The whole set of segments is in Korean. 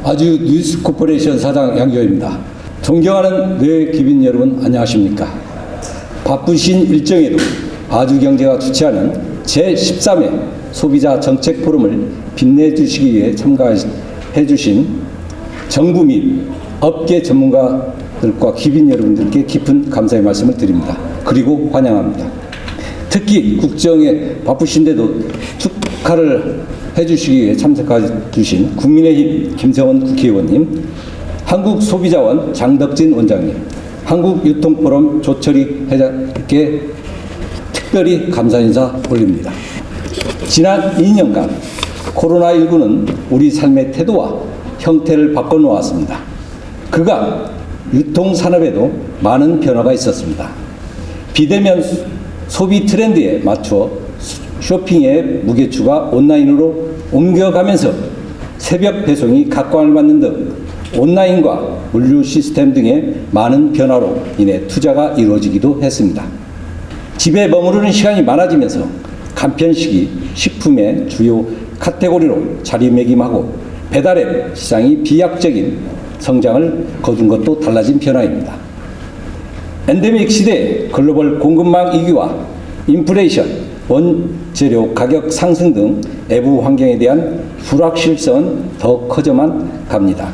아주 뉴스 코퍼레이션 사장 양교입니다. 존경하는 뇌 기빈 여러분 안녕하십니까? 바쁘신 일정에도 아주경제가 주최하는 제13회 소비자 정책 포럼을 빛내주시기 위해 참가해 주신 정부 및 업계 전문가들과 기빈 여러분들께 깊은 감사의 말씀을 드립니다. 그리고 환영합니다. 특히 국정에 바쁘신데도 축하를 해주시기 위해 참석해 주신 국민의힘 김성원 국회의원님, 한국소비자원 장덕진 원장님, 한국유통포럼 조철희 회장께 특별히 감사 인사 올립니다. 지난 2년간 코로나19는 우리 삶의 태도와 형태를 바꿔놓았습니다. 그간 유통산업에도 많은 변화가 있었습니다. 비대면 소비 트렌드에 맞춰 쇼핑의 무게추가 온라인으로 옮겨가면서 새벽 배송이 각광을 받는 등 온라인과 물류 시스템 등의 많은 변화로 인해 투자가 이루어지기도 했습니다. 집에 머무르는 시간이 많아지면서 간편식이 식품의 주요 카테고리로 자리매김하고 배달앱 시장이 비약적인 성장을 거둔 것도 달라진 변화입니다. 엔데믹 시대의 글로벌 공급망 위기와 인플레이션, 원재료 가격 상승 등 외부 환경에 대한 불확실성은 더 커져만 갑니다.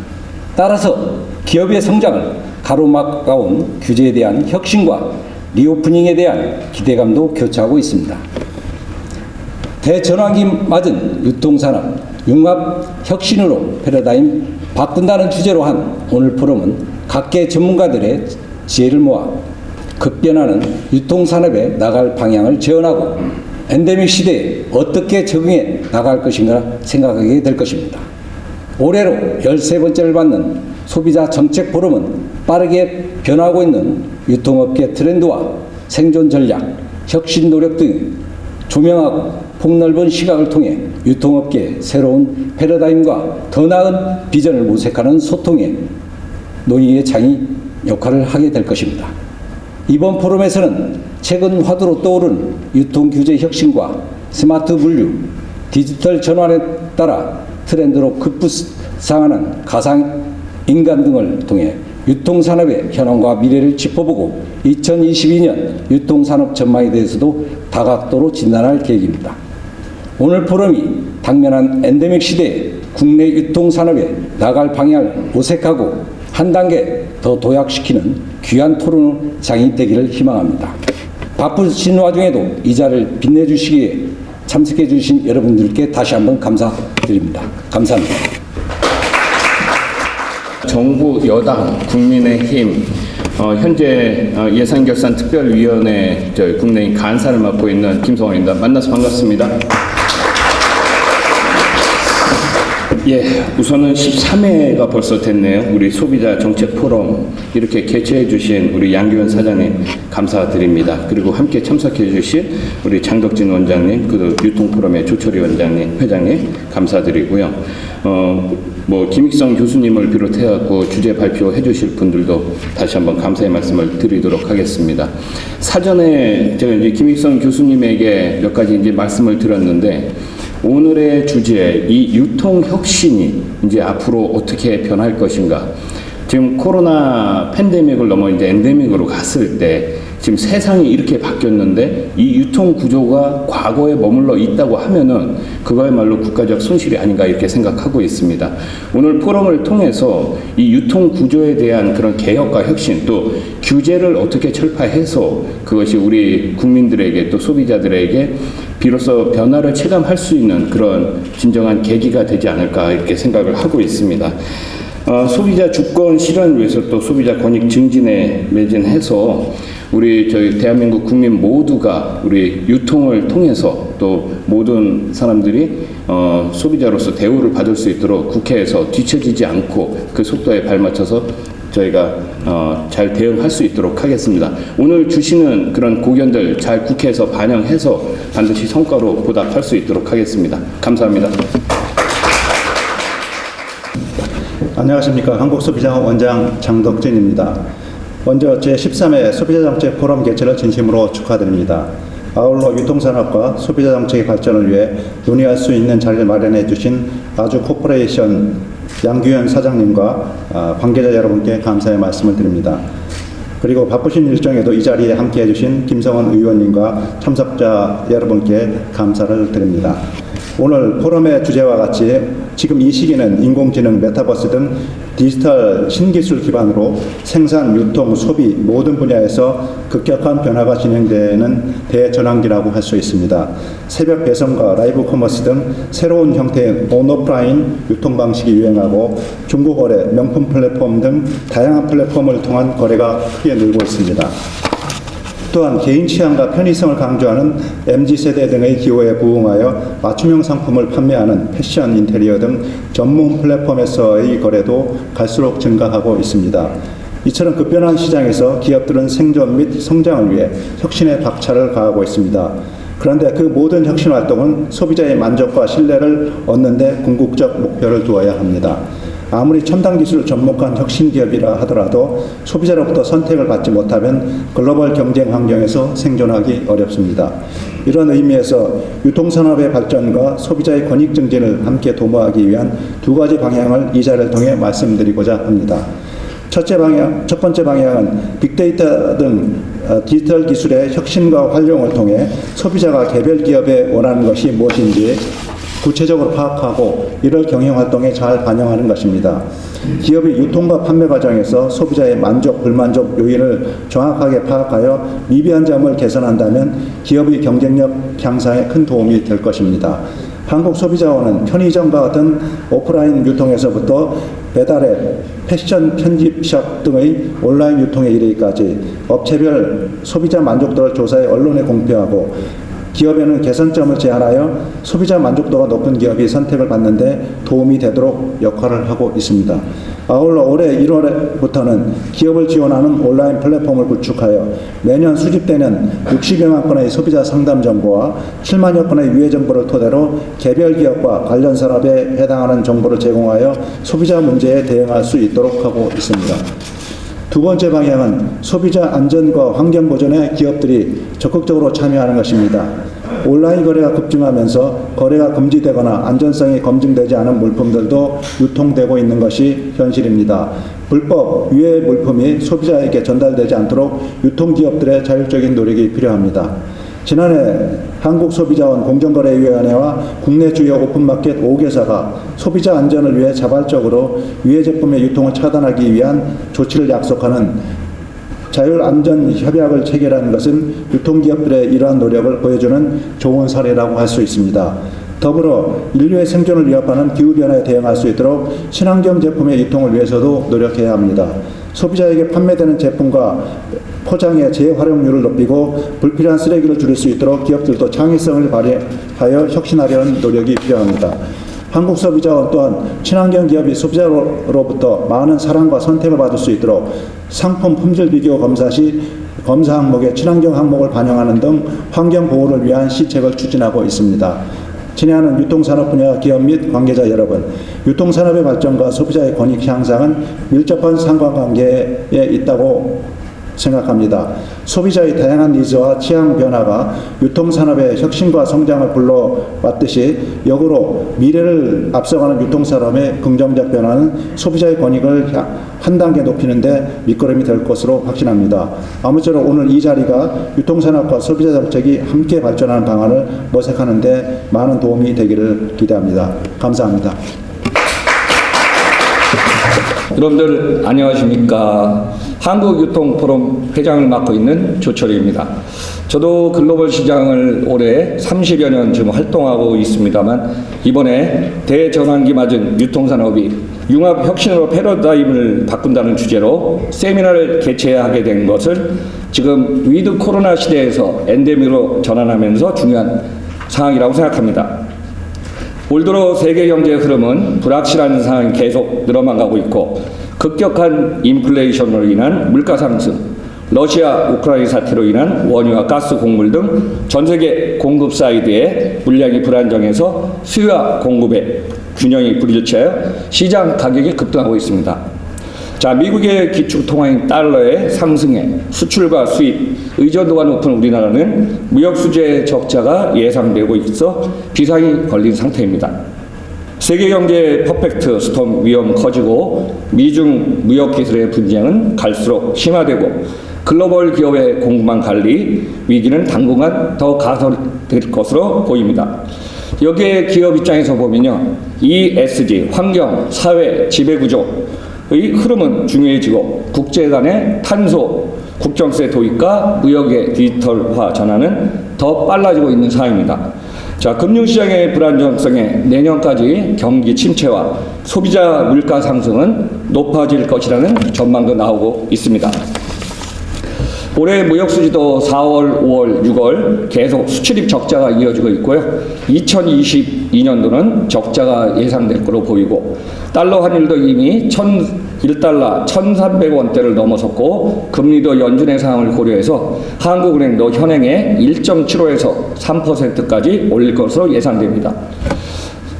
따라서 기업의 성장을 가로막아온 규제에 대한 혁신과 리오프닝에 대한 기대감도 교차하고 있습니다. 대전환기 맞은 유통산업, 융합 혁신으로 패러다임 바꾼다는 주제로 한 오늘 포럼은 각계 전문가들의 지혜를 모아 급변하는 유통산업에 나갈 방향을 제언하고 엔데믹 시대에 어떻게 적응해 나갈 것인가 생각하게 될 것입니다. 올해로 13번째를 맞는 소비자 정책 포럼은 빠르게 변하고 있는 유통업계 트렌드와 생존 전략, 혁신 노력 등 조명하고 폭넓은 시각을 통해 유통업계의 새로운 패러다임과 더 나은 비전을 모색하는 소통의 논의의 장이 역할을 하게 될 것입니다. 이번 포럼에서는 최근 화두로 떠오른 유통규제 혁신과 스마트 물류, 디지털 전환에 따라 트렌드로 급부상하는 가상인간 등을 통해 유통산업의 현황과 미래를 짚어보고 2022년 유통산업 전망에 대해서도 다각도로 진단할 계획입니다. 오늘 포럼이 당면한 엔데믹 시대에 국내 유통산업에 나갈 방향을 모색하고 한 단계 더 도약시키는 귀한 토론장이 되기를 희망합니다. 바쁘신 와중에도 이 자리를 빛내주시기에 참석해 주신 여러분들께 다시 한번 감사드립니다. 감사합니다. 정부 여당 국민의힘 현재 예산결산특별위원회 국내인 간사를 맡고 있는 김성원입니다. 만나서 반갑습니다. 예, 우선은 13회가 벌써 됐네요. 우리 소비자 정책 포럼 이렇게 개최해 주신 우리 양규현 사장님 감사드립니다. 그리고 함께 참석해 주신 우리 장덕진 원장님, 그 유통포럼의 조철희 원장님, 회장님 감사드리고요. 김익성 교수님을 비롯해 갖고 주제 발표해 주실 분들도 다시 한번 감사의 말씀을 드리도록 하겠습니다. 사전에 제가 이제 김익성 교수님에게 몇 가지 이제 말씀을 드렸는데, 오늘의 주제, 이 유통 혁신이 이제 앞으로 어떻게 변할 것인가. 지금 코로나 팬데믹을 넘어 이제 엔데믹으로 갔을 때 지금 세상이 이렇게 바뀌었는데 이 유통 구조가 과거에 머물러 있다고 하면은 그거야말로 국가적 손실이 아닌가 이렇게 생각하고 있습니다. 오늘 포럼을 통해서 이 유통 구조에 대한 그런 개혁과 혁신, 또 규제를 어떻게 철파해서 그것이 우리 국민들에게 또 소비자들에게 비로소 변화를 체감할 수 있는 그런 진정한 계기가 되지 않을까 이렇게 생각을 하고 있습니다. 소비자 주권 실현을 위해서 또 소비자 권익 증진에 매진해서 우리 저희 대한민국 국민 모두가 우리 유통을 통해서 또 모든 사람들이 소비자로서 대우를 받을 수 있도록 국회에서 뒤처지지 않고 그 속도에 발맞춰서 저희가 잘 대응할 수 있도록 하겠습니다. 오늘 주시는 그런 고견들 잘 국회에서 반영해서 반드시 성과로 보답할 수 있도록 하겠습니다. 감사합니다. 안녕하십니까. 한국소비자원 원장 장덕진입니다. 먼저 제13회 소비자정책 포럼 개최를 진심으로 축하드립니다. 아울러 유통산업과 소비자정책의 발전을 위해 논의할 수 있는 자리를 마련해 주신 아주 코퍼레이션 양규현 사장님과 관계자 여러분께 감사의 말씀을 드립니다. 그리고 바쁘신 일정에도 이 자리에 함께해 주신 김성원 의원님과 참석자 여러분께 감사를 드립니다. 오늘 포럼의 주제와 같이 지금 이 시기는 인공지능, 메타버스 등 디지털 신기술 기반으로 생산, 유통, 소비 모든 분야에서 급격한 변화가 진행되는 대전환기라고 할 수 있습니다. 새벽 배송과 라이브 커머스 등 새로운 형태의 온오프라인 유통 방식이 유행하고 중고 거래, 명품 플랫폼 등 다양한 플랫폼을 통한 거래가 크게 늘고 있습니다. 또한 개인 취향과 편의성을 강조하는 MZ세대 등의 기호에 부응하여 맞춤형 상품을 판매하는 패션, 인테리어 등 전문 플랫폼에서의 거래도 갈수록 증가하고 있습니다. 이처럼 급변한 시장에서 기업들은 생존 및 성장을 위해 혁신의 박차를 가하고 있습니다. 그런데 그 모든 혁신 활동은 소비자의 만족과 신뢰를 얻는 데 궁극적 목표를 두어야 합니다. 아무리 첨단 기술을 접목한 혁신 기업이라 하더라도 소비자로부터 선택을 받지 못하면 글로벌 경쟁 환경에서 생존하기 어렵습니다. 이런 의미에서 유통산업의 발전과 소비자의 권익 증진을 함께 도모하기 위한 두 가지 방향을 이 자리를 통해 말씀드리고자 합니다. 첫 번째 방향은 빅데이터 등 디지털 기술의 혁신과 활용을 통해 소비자가 개별 기업에 원하는 것이 무엇인지 구체적으로 파악하고 이를 경영활동에 잘 반영하는 것입니다. 기업이 유통과 판매 과정에서 소비자의 만족, 불만족 요인을 정확하게 파악하여 미비한 점을 개선한다면 기업의 경쟁력 향상에 큰 도움이 될 것입니다. 한국소비자원은 편의점과 같은 오프라인 유통에서부터 배달앱, 패션 편집샵 등의 온라인 유통에 이르기까지 업체별 소비자 만족도를 조사해 언론에 공표하고 기업에는 개선점을 제안하여 소비자 만족도가 높은 기업이 선택을 받는 데 도움이 되도록 역할을 하고 있습니다. 아울러 올해 1월부터는 기업을 지원하는 온라인 플랫폼을 구축하여 매년 수집되는 60여만 건의 소비자 상담 정보와 7만여 건의 유해 정보를 토대로 개별 기업과 관련 산업에 해당하는 정보를 제공하여 소비자 문제에 대응할 수 있도록 하고 있습니다. 두 번째 방향은 소비자 안전과 환경 보존에 기업들이 적극적으로 참여하는 것입니다. 온라인 거래가 급증하면서 거래가 금지되거나 안전성이 검증되지 않은 물품들도 유통되고 있는 것이 현실입니다. 불법 유해 물품이 소비자에게 전달되지 않도록 유통기업들의 자율적인 노력이 필요합니다. 지난해 한국소비자원 공정거래위원회와 국내 주요 오픈마켓 5개사가 소비자 안전을 위해 자발적으로 유해 제품의 유통을 차단하기 위한 조치를 약속하는 자율안전협약을 체결한 것은 유통기업들의 이러한 노력을 보여주는 좋은 사례라고 할 수 있습니다. 더불어 인류의 생존을 위협하는 기후변화에 대응할 수 있도록 친환경 제품의 유통을 위해서도 노력해야 합니다. 소비자에게 판매되는 제품과 포장의 재활용률을 높이고 불필요한 쓰레기를 줄일 수 있도록 기업들도 창의성을 발휘하여 혁신하려는 노력이 필요합니다. 한국소비자원 또한 친환경 기업이 소비자로부터 많은 사랑과 선택을 받을 수 있도록 상품 품질 비교 검사 시 검사 항목에 친환경 항목을 반영하는 등 환경 보호를 위한 시책을 추진하고 있습니다. 친애하는 유통산업 분야 기업 및 관계자 여러분, 유통산업의 발전과 소비자의 권익 향상은 밀접한 상관관계에 있다고 생각합니다. 소비자의 다양한 니즈와 취향 변화가 유통산업의 혁신과 성장을 불러왔듯이 역으로 미래를 앞서가는 유통산업의 긍정적 변화는 소비자의 권익을 한 단계 높이는 데 밑거름이 될 것으로 확신합니다. 아무쪼록 오늘 이 자리가 유통산업과 소비자 정책이 함께 발전하는 방안을 모색하는 데 많은 도움이 되기를 기대합니다. 감사합니다. 여러분들 안녕하십니까. 한국유통포럼 회장을 맡고 있는 조철희입니다. 저도 글로벌 시장을 올해 30여 년 지금 활동하고 있습니다만 이번에 대전환기 맞은 유통산업이 융합 혁신으로 패러다임을 바꾼다는 주제로 세미나를 개최하게 된 것을 지금 위드 코로나 시대에서 엔데믹으로 전환하면서 중요한 상황이라고 생각합니다. 올 들어 세계 경제 흐름은 불확실한 상황이 계속 늘어만 가고 있고 급격한 인플레이션으로 인한 물가 상승, 러시아 우크라이나 사태로 인한 원유와 가스 곡물 등 전 세계 공급 사이드의 물량이 불안정해서 수요와 공급의 균형이 불일치하여 시장 가격이 급등하고 있습니다. 자, 미국의 기축 통화인 달러의 상승에 수출과 수입, 의존도가 높은 우리나라는 무역 수지의 적자가 예상되고 있어 비상이 걸린 상태입니다. 세계경제 퍼펙트 스톰 위험 커지고 미중 무역 기술의 분쟁은 갈수록 심화되고 글로벌 기업의 공급망 관리 위기는 당분간 더 가설될 것으로 보입니다. 여기에 기업 입장에서 보면요, ESG, 환경, 사회, 지배구조의 흐름은 중요해지고 국제 간의 탄소, 국정세 도입과 무역의 디지털화 전환은 더 빨라지고 있는 상황입니다. 자, 금융시장의 불안정성에 내년까지 경기 침체와 소비자 물가 상승은 높아질 것이라는 전망도 나오고 있습니다. 올해 무역수지도 4월, 5월, 6월 계속 수출입 적자가 이어지고 있고요. 2022년도는 적자가 예상될 것으로 보이고 달러 환율도 이미 1달러 1,300원대를 넘어섰고 금리도 연준의 상황을 고려해서 한국은행도 현행에 1.75에서 3%까지 올릴 것으로 예상됩니다.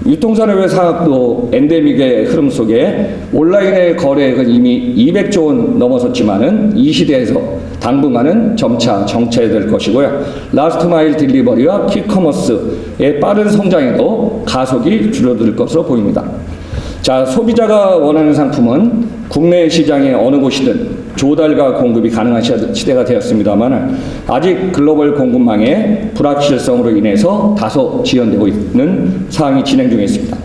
유통산업의 상황도 엔데믹의 흐름 속에 온라인의 거래액은 이미 200조 원 넘어섰지만은 이 시대에서 당분간은 점차 정체될 것이고요. 라스트 마일 딜리버리와 퀵커머스의 빠른 성장에도 가속이 줄어들 것으로 보입니다. 자, 소비자가 원하는 상품은 국내 시장의 어느 곳이든 조달과 공급이 가능한 시대가 되었습니다만 아직 글로벌 공급망의 불확실성으로 인해서 다소 지연되고 있는 상황이 진행 중에 있습니다.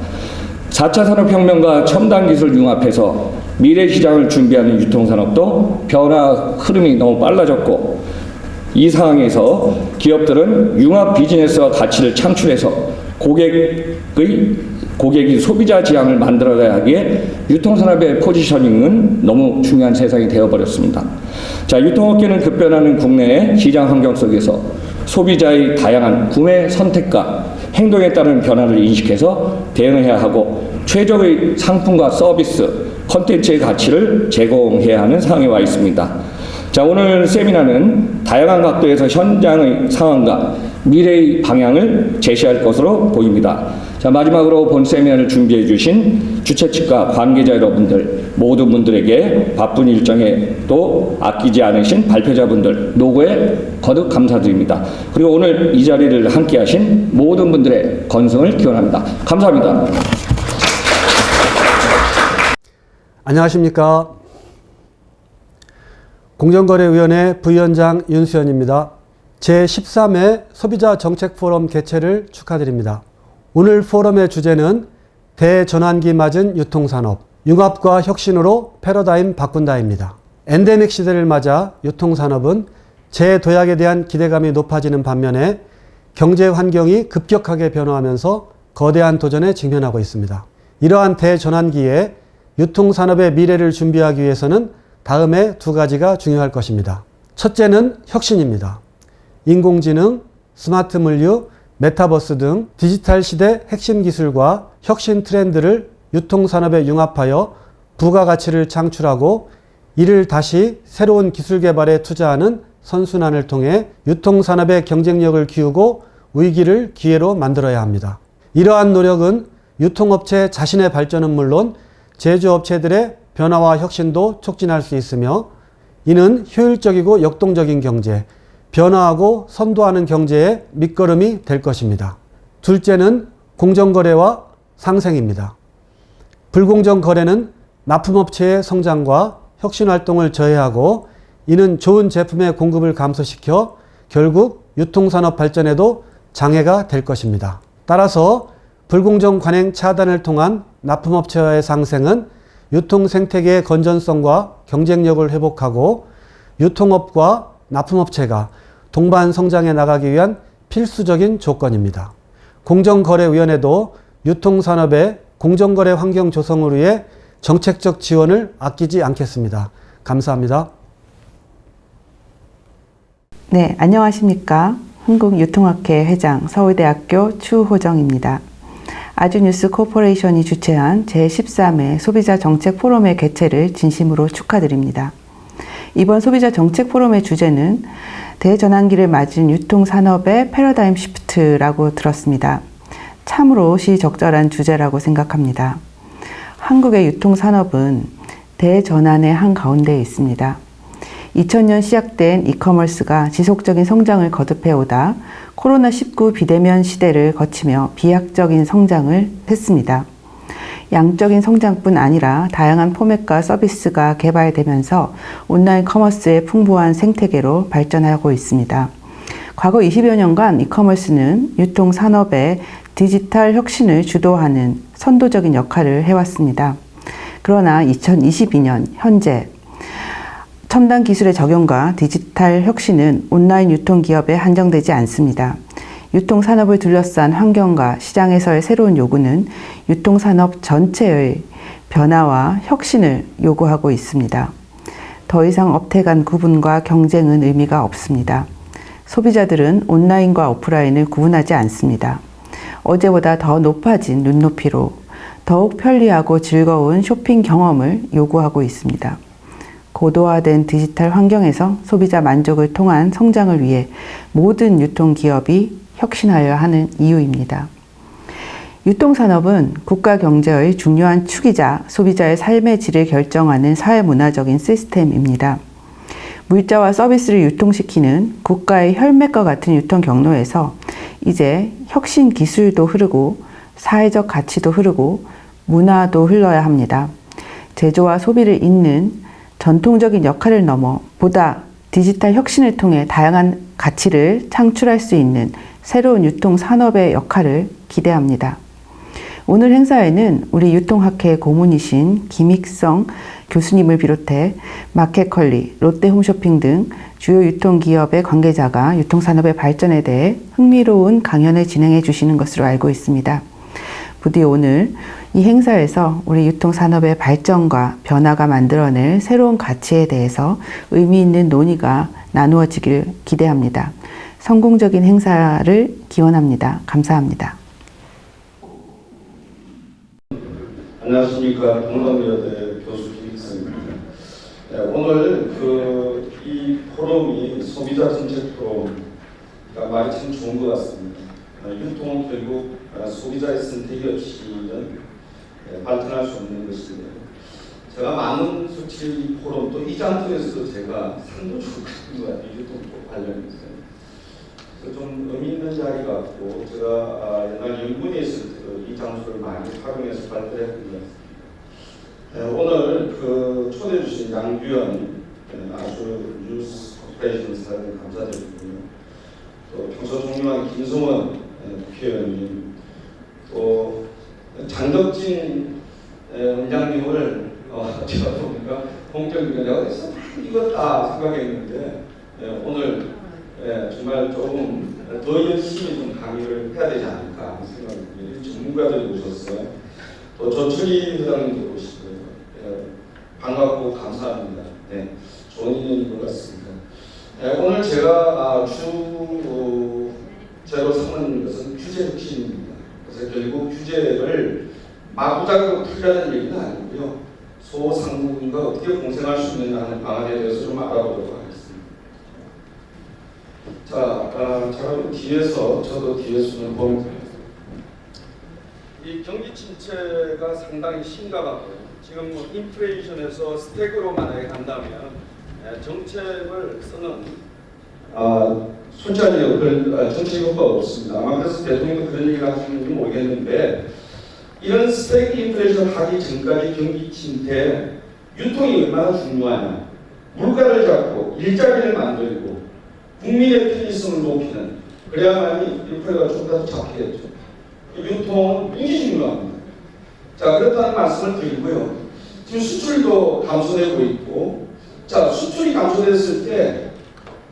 4차 산업혁명과 첨단 기술 융합해서 미래 시장을 준비하는 유통산업도 변화 흐름이 너무 빨라졌고 이 상황에서 기업들은 융합 비즈니스와 가치를 창출해서 고객이 소비자 지향을 만들어야 하기에 유통산업의 포지셔닝은 너무 중요한 세상이 되어버렸습니다. 자, 유통업계는 급변하는 국내의 시장 환경 속에서 소비자의 다양한 구매 선택과 행동에 따른 변화를 인식해서 대응해야 하고 최적의 상품과 서비스, 콘텐츠의 가치를 제공해야 하는 상황에 와 있습니다. 자, 오늘 세미나는 다양한 각도에서 현장의 상황과 미래의 방향을 제시할 것으로 보입니다. 자, 마지막으로 본 세미나를 준비해 주신 주최 측과 관계자 여러분들 모든 분들에게 바쁜 일정에 또 아끼지 않으신 발표자분들 노고에 거듭 감사드립니다. 그리고 오늘 이 자리를 함께 하신 모든 분들의 건승을 기원합니다. 감사합니다. 안녕하십니까. 공정거래위원회 부위원장 윤수현입니다. 제13회 소비자정책포럼 개최를 축하드립니다. 오늘 포럼의 주제는 대전환기 맞은 유통산업, 융합과 혁신으로 패러다임 바꾼다입니다. 엔데믹 시대를 맞아 유통산업은 재도약에 대한 기대감이 높아지는 반면에 경제 환경이 급격하게 변화하면서 거대한 도전에 직면하고 있습니다. 이러한 대전환기에 유통산업의 미래를 준비하기 위해서는 다음에 두 가지가 중요할 것입니다. 첫째는 혁신입니다. 인공지능, 스마트 물류, 메타버스 등 디지털 시대 핵심 기술과 혁신 트렌드를 유통산업에 융합하여 부가가치를 창출하고 이를 다시 새로운 기술 개발에 투자하는 선순환을 통해 유통산업의 경쟁력을 키우고 위기를 기회로 만들어야 합니다. 이러한 노력은 유통업체 자신의 발전은 물론 제조업체들의 변화와 혁신도 촉진할 수 있으며 이는 효율적이고 역동적인 경제, 변화하고 선도하는 경제의 밑거름이 될 것입니다. 둘째는 공정거래와 상생입니다. 불공정 거래는 납품업체의 성장과 혁신활동을 저해하고 이는 좋은 제품의 공급을 감소시켜 결국 유통산업 발전에도 장애가 될 것입니다. 따라서 불공정 관행 차단을 통한 납품업체와의 상생은 유통생태계의 건전성과 경쟁력을 회복하고 유통업과 납품업체가 동반 성장해 나가기 위한 필수적인 조건입니다. 공정거래위원회도 유통산업의 공정거래 환경 조성을 위해 정책적 지원을 아끼지 않겠습니다. 감사합니다. 네, 안녕하십니까. 한국유통학회 회장 서울대학교 추호정입니다. 아주뉴스 코퍼레이션이 주최한 제13회 소비자정책포럼의 개최를 진심으로 축하드립니다. 이번 소비자정책포럼의 주제는 대전환기를 맞은 유통산업의 패러다임 시프트라고 들었습니다. 참으로 시적절한 주제라고 생각합니다. 한국의 유통산업은 대전환의 한가운데에 있습니다. 2000년 시작된 이커머스가 지속적인 성장을 코로나19 비대면 시대를 거치며 비약적인 성장을 했습니다. 양적인 성장뿐 아니라 다양한 포맷과 서비스가 개발되면서 온라인 커머스의 풍부한 생태계로 발전하고 있습니다. 과거 20여 년간 이커머스는 유통산업의 디지털 혁신을 주도하는 선도적인 역할을 해왔습니다. 그러나 2022년 현재 첨단 기술의 적용과 디지털 혁신은 온라인 유통기업에 한정되지 않습니다. 유통산업을 둘러싼 환경과 시장에서의 새로운 요구는 유통산업 전체의 변화와 혁신을 요구하고 있습니다. 더 이상 업태 간 구분과 경쟁은 의미가 없습니다. 소비자들은 온라인과 오프라인을 구분하지 않습니다. 어제보다 더 높아진 눈높이로 더욱 편리하고 즐거운 쇼핑 경험을 요구하고 있습니다. 고도화된 디지털 환경에서 소비자 만족을 통한 성장을 위해 모든 유통기업이 혁신하여야 하는 이유입니다. 유통산업은 국가 경제의 중요한 축이자 소비자의 삶의 질을 결정하는 사회문화적인 시스템입니다. 물자와 서비스를 유통시키는 국가의 혈맥과 같은 유통 경로에서 이제 혁신 기술도 흐르고 사회적 가치도 흐르고 문화도 흘러야 합니다. 제조와 소비를 잇는 전통적인 역할을 넘어 보다 디지털 혁신을 통해 다양한 가치를 창출할 수 있는 새로운 유통산업의 역할을 기대합니다. 오늘 행사에는 우리 유통학회 고문이신 김익성 교수님을 비롯해 마켓컬리, 롯데홈쇼핑 등 주요 유통기업의 관계자가 유통산업의 발전에 대해 흥미로운 강연을 진행해 주시는 것으로 알고 있습니다. 부디 오늘 이 행사에서 우리 유통산업의 발전과 변화가 만들어낼 새로운 가치에 대해서 의미 있는 논의가 나누어지길 기대합니다. 성공적인 행사를 기원합니다. 감사합니다. 안녕하십니까. 동덕여대 교수 김익성입니다. 오늘 이 포럼이 소비자 정책 포럼가 말이 참 좋은 것 같습니다. 유통은 결국 소비자의 선택이 없이는 발전할 수 없는 것인데요. 제가 많은 솔직히 이 포럼 또 이 장소에서도 제가 상도 좋을 것 같아요. 유통 관련해서. 좀 의미 있는 자리 같고 제가 옛날 연구원에 있을 때도 이 장소를 많이 활용해서 발달했던 것 같습니다. 오늘 초대해 주신 양규현 아주 뉴스 코퍼레이션 사장님 감사드리고요. 또 평소 존경하는 김성원 국회의원님, 또 장덕진 원장님을 제가 보니까 공적으로 내가 어디서 익었다 생각했는데 오늘 정말 조금 더 열심히 좀 강의를 해야 되지 않을까 하는 생각입니다. 전문가들이 오셨어요. 또 조철희 회장님도 오시고요. 반갑고 감사합니다. 네, 좋은 인연인 것 같습니다. 오늘 제가 주제로 삼는 것은 규제 혁신입니다. 그래서 결국 규제를 마구잡이로 풀려는 얘기는 아니고요. 소상공인과 어떻게 공생할 수 있느냐 하는 방안에 대해서 좀 알아보도록 하겠습니다. 자, 제가 저도 뒤에서는 보면 이 경기 침체가 상당히 심각하고요. 지금 인플레이션에서 스택으로 만약에 간다면 정책을 쓰는 손자리 역을 정책 효과가 없습니다. 아마 그래서 대통령도 그런 얘기를 하시는지 모르겠는데 이런 스택 인플레이션 하기 전까지 경기 침체 유통이 얼마나 중요하냐. 물가를 잡고 일자리를 만들고 국민의 편의성을 높이는 그래야만이 인플레가 좀 더 잡히겠죠. 유통은 굉장히 중요합니다. 자, 그렇다는 말씀을 드리고요. 지금 수출도 감소되고 있고, 자, 수출이 감소됐을 때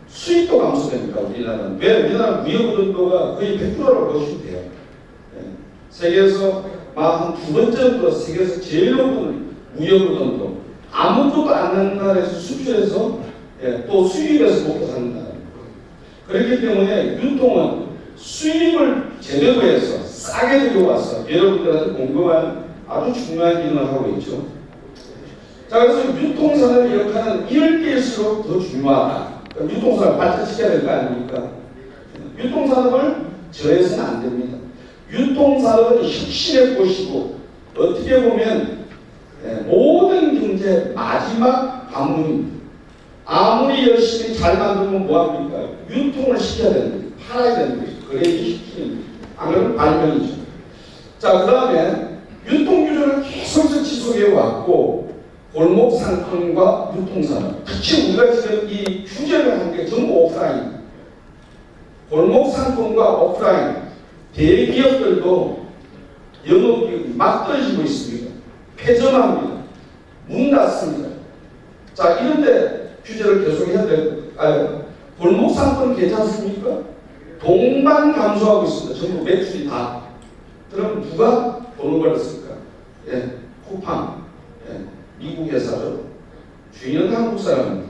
수입도 감소됩니다. 우리나라는. 왜? 우리나라 무역의존도가 거의 100%라고 보시면 돼요. 세계에서 한 두 번째 정도 세계에서 제일 높은 무역의존도. 아무것도 안 하는 나라에서 수출해서 또 수입에서 먹고 사는 나라. 그렇기 때문에 유통은 수입을 제대로 해서 싸게 들여와서 여러분들한테 공급하는 아주 중요한 기능을 하고 있죠. 자, 그래서 유통산업의 역할은 이럴 때일수록 더 중요하다. 그러니까 유통산업을 발전시켜야 될 거 아닙니까? 유통산업을 저해서는 안 됩니다. 유통산업은 혁신의 곳이고 어떻게 보면 모든 경제 마지막 관문입니다. 아무리 열심히 잘 만들면 뭐합니까? 유통을 시켜야 되는 거죠. 팔아야 되는 거죠. 그래야지 시키는 거죠. 안 그러면 발명이죠. 자, 그 다음에 유통규제를 규제를 계속 지속해 왔고 골목 상권과 유통산업, 특히 우리가 지금 이 규제를 한 게 전부 오프라인, 골목 상권과 오프라인 대기업들도 영업이익이 막 떨어지고 있습니다. 폐점합니다. 문 닫습니다. 자, 이런데 규제를 계속해야 될까요? 골목 상권 괜찮습니까? 동반 감소하고 있습니다. 전부 매출이 다. 그럼 누가 돈을 벌었을까? 예, 쿠팡, 예, 미국 회사죠. 주인은 한국 사람입니다.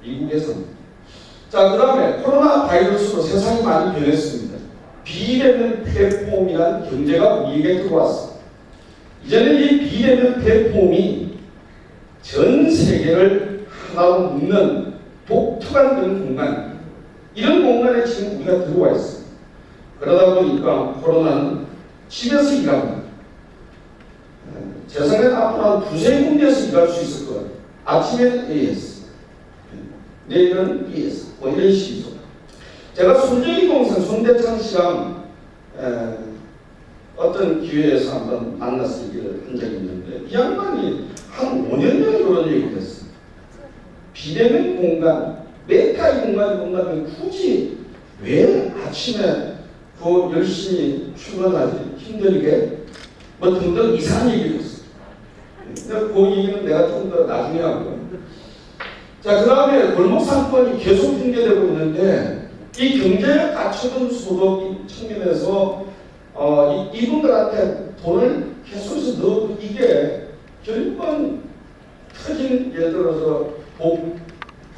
미국 회사. 자, 그 다음에 코로나 바이러스로 세상이 많이 변했습니다. 비대면 플랫폼이라는 경제가 우리에게 들어왔습니다. 이제는 이 비대면 플랫폼이 전 세계를 하나로 묶는 독특한 그런 공간입니다. 이런 공간에 지금 우리가 들어와 있습니다. 그러다 보니까 코로나는 집에서 일합니다. 제 생각엔 앞으로 한 두세 군데에서 일할 수 있을 거예요. 아침에는 AS, 내일은 ES, 뭐 이런 식이죠. 제가 손정희 동생 손대창 씨랑 어떤 기회에서 한번 만나서 얘기를 한 적이 있는데 이 양반이 한 5년 전에 그런 얘기를 했어요. 비대면 공간, 메타의 공간에 본다면 굳이 왜 아침에 그 열심히 출근하지 힘들게 뭐 등등 이상한 얘기를 했어요. 근데 그 얘기는 내가 좀 더 나중에 하고요. 자, 그 다음에 골목 상권이 계속 붕괴되고 있는데 이 경제에 갖춰둔 소득 측면에서 이분들한테 돈을 계속해서 넣어도 이게 결국은 터진 예를 들어서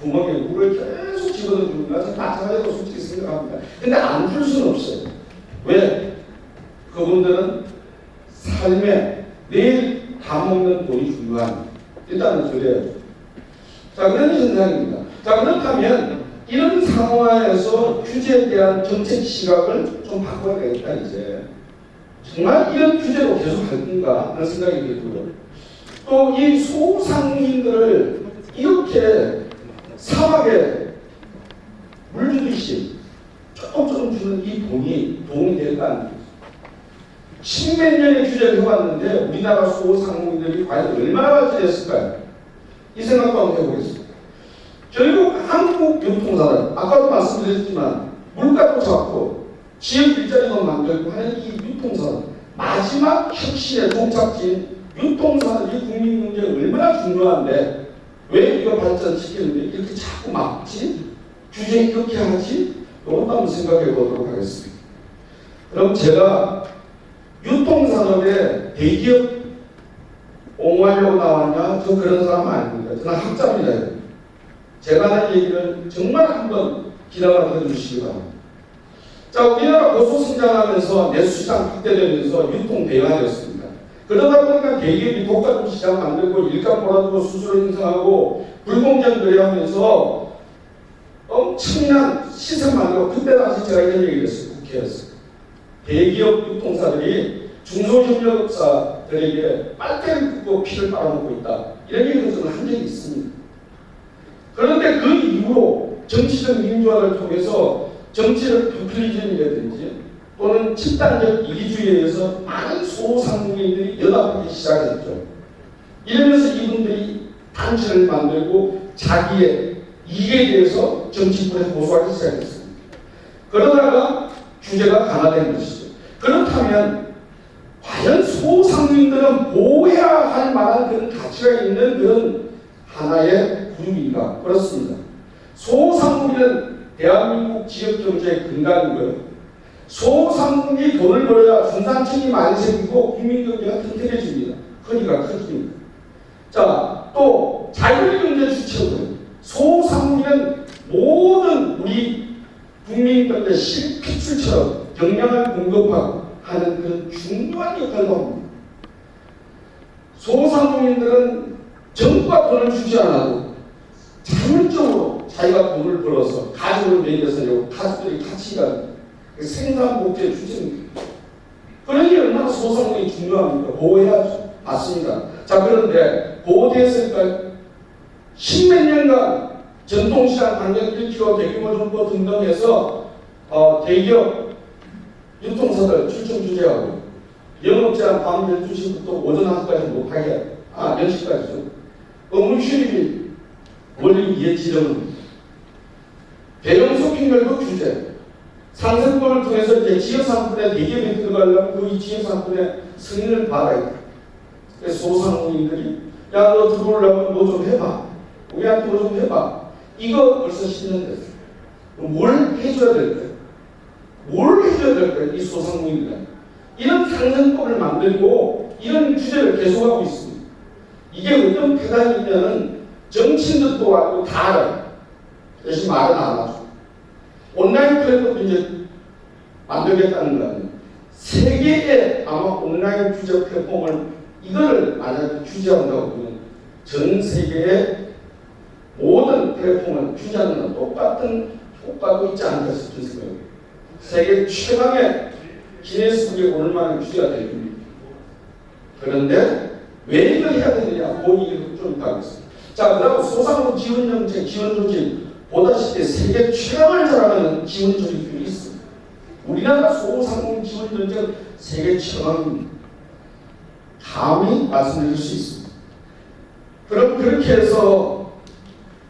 구멍에 물을 계속 집어넣는 것은 마찬가지로 솔직히 생각합니다. 근데 안 풀 수는 없어요. 왜? 그분들은 삶에 내일 다 먹는 돈이 중요한 일단은 그래요. 자, 그런 현상입니다. 자, 그렇다면 이런 상황에서 규제에 대한 정책 시각을 좀 바꿔야 되겠다 이제. 정말 이런 규제로 계속 할 건가 하는 생각이 들고요. 또 이 소상공인들을 이렇게 사막에 물 주듯이 조금 주는 이 도움이 될까? 십몇 년의 규제를 해왔는데 우리나라 소상공인들이 과연 얼마나 발전했을까요? 이 생각도 한번 해보겠습니다. 결국 한국 유통사는 아까도 말씀드렸지만 물가도 잡고 지역 일자리도 만들고 하는 이 유통사는 마지막 혁신의 종착지인 유통산업이 국민 경제에 얼마나 중요한데 왜 이거 발전시키는데 이렇게 자꾸 막지? 규제 이렇게 하지? 이것도 한번 생각해 보도록 하겠습니다. 그럼 제가 유통산업에 대기업 옹호하려고 나왔냐? 저 그런 사람 아닙니다. 저는 학자입니다. 제가 하는 얘기를 정말 한번 기다려 주시기 바랍니다. 자, 우리나라 고속 성장하면서 내수시장 확대되면서 유통 대화되었습니다. 그러다 보니까 대기업이 독자적 시장 만들고 일감 몰아주고 수수료 형성하고 불공정 거래하면서 엄청난 시세 만들고 그때 당시 제가 이런 얘기를 했어요. 국회에서. 대기업 유통사들이 중소협력업사들에게 빨대를 붓고 피를 빨아먹고 있다. 이런 얘기를 저는 한 적이 있습니다. 그런데 그 이후로 정치적 민주화를 통해서 정치적 포퓰리즘이라든지 또는 집단적 이기주의에 의해서 많은 소상공인들이 연합하기 시작했죠. 이러면서 이분들이 단체를 만들고 자기의 이익에 대해서 정치권에 호소하기 시작했습니다. 그러다가 규제가 강화된 것이죠. 그렇다면 과연 소상공인들은 보호해야 할 만한 그런 가치가 있는 그런 하나의 그룹인가? 그렇습니다. 소상공인은 대한민국 지역경제의 근간이고요. 소상공인이 돈을 벌어야 중산층이 많이 생기고 국민경제가 튼튼해집니다. 허리가 커집니다. 자, 또 자율경제 주체고요. 소상공인은 모든 우리 국민경제 실핏줄처럼 경량을 공급하고 하는 그런 중요한 역할도 합니다. 소상공인들은 정부가 돈을 주지 않아도 자율적으로 자기가 돈을 벌어서 가족을 매겨서 내고 가족들이 같이 일하는 생산 목표의 주체입니다. 그러니 얼마나 소상공인이 중요합니까? 보호해야죠. 맞습니다. 자, 그런데 보호됐을까요? 십몇 년간 전통시장 반경 1km 대규모 정보 등등해서 대기업 유통사들 출청 규제하고 영업 제한 밤 12시부터 오전 1시까지 못하게, 10시까지죠. 의무 휴일이 원리 이해 지정은 대형 쇼핑몰도 규제, 상생법을 통해서 이제 지역상권에 대기업이 들어가려면 그 지역상권의 승인을 받아야 돼. 소상공인들이 야, 너 들어오려면 뭐 좀 해봐. 우리한테 뭐 좀 해봐. 이거 벌써 10년 됐어. 뭘 해줘야 될까요? 뭘 해줘야 될까요? 이 소상공인들은. 이런 상생법을 만들고 이런 규제를 계속하고 있습니다. 이게 어떤 패단이냐면 정치인들도 알고 다 알아요. 대신 말은 안 하죠. 온라인 플랫폼도 이제 만들겠다는 거 아니에요. 세계의 아마 온라인 규제 플랫폼을 이거를 만약에 규제한다고 보면 전 세계의 모든 플랫폼을 규제하는 건 똑같은 효과도 있지 않을까 싶은 생각이에요. 세계 최강의 기네스북에 오를 만한 규제가 될 겁니다. 그런데 왜 이걸 해야 되느냐, 그 얘기를 좀 이따 하겠습니다. 자, 그 다음 소상공인 지원정책, 지원조직, 보다시피 세계 최강을 자랑하는 지원조직들이 있습니다. 우리나라 소상공인 지원정책 세계 최강입니다. 감히 말씀드릴 수 있습니다. 그럼 그렇게 해서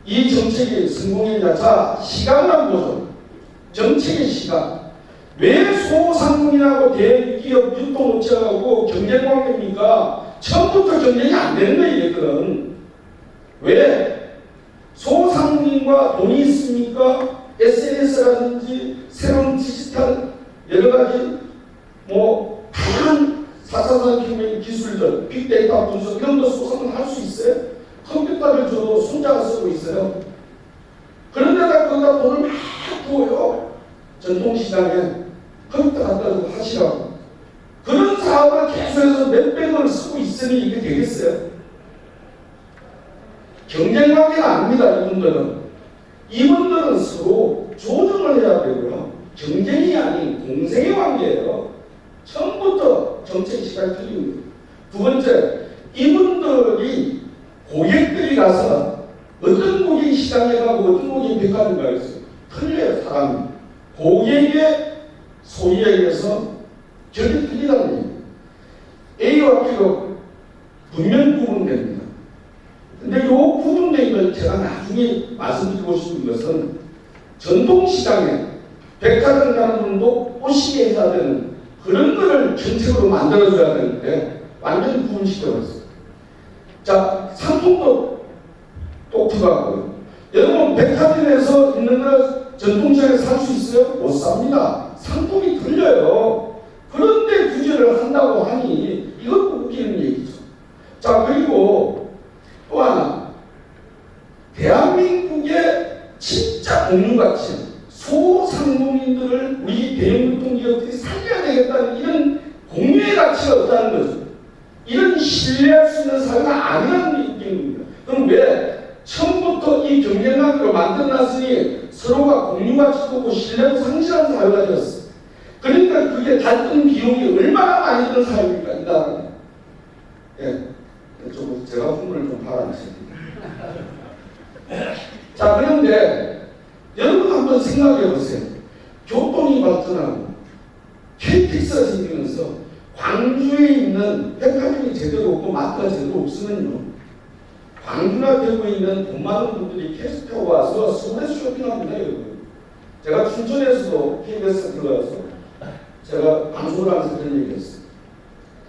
이 정책이 성공했냐? 자, 시간을 한번 보죠. 정책의 시간. 왜 소상공인하고 대기업 유통업체하고 경쟁 관계입니까? 처음부터 경쟁이 안 되는 거예요, 얘들은. 왜? 소상공인과 돈이 있습니까? SNS라든지 새로운 디지털 여러 가지 다양한 4차 산업혁명 기술들, 빅데이터 분석 이런 거 소상공인 할 수 있어요? 컴퓨터를 줘도 손자가 쓰고 있어요. 그런데다 거기다 돈을 막 부어요. 전통시장에 컴퓨터 갖다 주고 하시라고. 그런 사업을 계속해서 몇백억을 쓰고 있으니 이게 되겠어요? 경쟁 관계가 아닙니다. 이분들은 서로 조정을 해야 되고요. 경쟁이 아닌 공생의 관계예요. 처음부터 정책 시각이 틀립니다. 두 번째, 이분들이 고객들이 가서 어떤 고객이 시장에 가고 어떤 고객이 백화점 가 있어요. 틀려요, 사람이. 고객의 소리에 의해서 결이 틀리다는 얘기예요. A와 B가 분명 구분됩니다. 근데 이 구분된 걸 제가 나중에 말씀드리고 싶은 것은 전통시장에 백화점 가는 분도 오시게 해야 되는 그런 거를 정책으로 만들어줘야 되는데 완전히 구분시켜버렸어요. 자, 상품도 똑똑하고요. 여러분 백화점에서 있는 걸 전통시장에 살 수 있어요? 못 삽니다. 상품이 틀려요. 그런데 규제를 한다고 하니 이것도 웃기는 얘기죠. 자, 그리고 또 하나, 대한민국의 진짜 공유가치, 소상공인들을 우리 대형 유통기업들이 살려야 되겠다는 이런 공유의 가치가 없다는 거죠. 이런 신뢰할 수 있는 사회가 아니라는 얘기입니다. 그럼 왜 처음부터 이 경쟁관계를 만들어놨으니 서로가 공유가치도 없고 신뢰도 상실하는 사회가 되었어요. 그러니까 그게 달던 비용이 얼마나 많이 드는 사회입니까? 이 나라는. 예. 좀 제가 흥분을 좀 바라겠습니다. 자, 그런데 여러분 한번 생각해 보세요. 교통이 발전하고 KTX가 생기면서 광주에 있는 백화점이 제대로 없고 마트가 제대로 없으면요, 광주나 대구에 있는 돈 많은 분들이 KTX 타고 와서 서울에서 쇼핑합니다, 여러분. 제가 춘천에서도 KBS에 들어가서 제가 방송을 하면서 그런 얘기 했어요.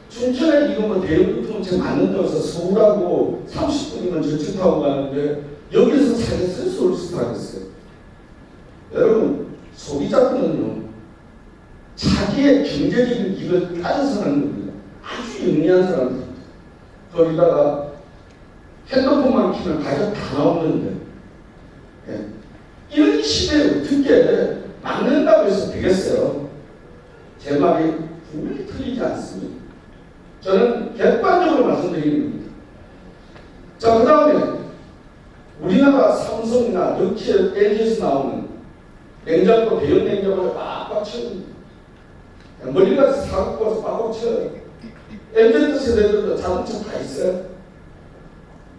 춘천에 이거 대형 유통업체 맞는다고 해서 서울하고 30분이면 전철 타고 가는데 여기서 사겠어요? 서울에서 사겠어요? 여러분, 소비자들은요, 자기의 경제적인 이익을 따져서 하는 겁니다. 아주 영리한 사람들입니다. 거기다가 핸드폰만 키면 가격 다 나오는데, 예. 이런 시대에 어떻게 막는다고 해서 되겠어요? 제 말이 분명히 틀리지 않습니다. 저는 객관적으로 말씀드리는 겁니다. 자, 그 다음에 우리나라 삼성이나 럭키, LG에서 나오는 냉장고, 대형 냉장고를 빡빡 채웁니다. 멀리 가서 사갖고 와서 빡빡 채워요. MZ 세대들도 자동차 다 있어요.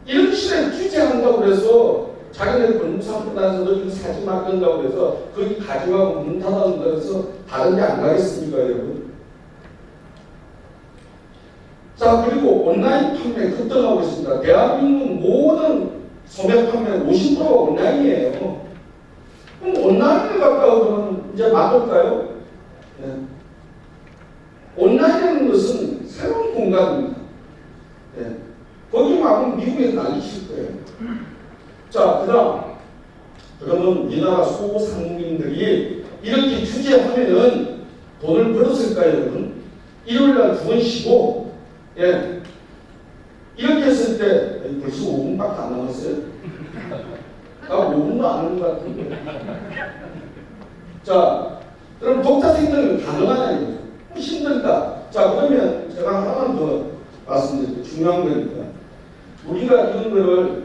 이런 시대에 규제한다고 해서 자기네 공무상품 단에서 너 이거 사지 말는다고 해서 거기 가져가고 문 닫아준다고 해서 다른 데 안 가겠습니까, 여러분? 자, 그리고 온라인 판매 급등하고 있습니다. 대한민국 모든 소매 판매 50%가 온라인이에요. 그럼 온라인을 갖다가 그러면 이제 막을까요? 네. 온라인이라는 것은 새로운 공간입니다. 네. 거기 막으면 미국에 난리칠 거예요. 자, 그러면 우리나라 소상공인들이 이렇게 규제하면은 돈을 벌었을까요, 여러분? 일요일날 2번 쉬고, 예. 이렇게 했을 때, 벌써 5분밖에 안 남았어요? 5분도 안 하는 것 같은데. 자, 그럼 독자 생성은 가능하냐, 힘들다. 자, 그러면 제가 하나만 더 말씀드릴게요. 중요한 거니까. 우리가 이런 거를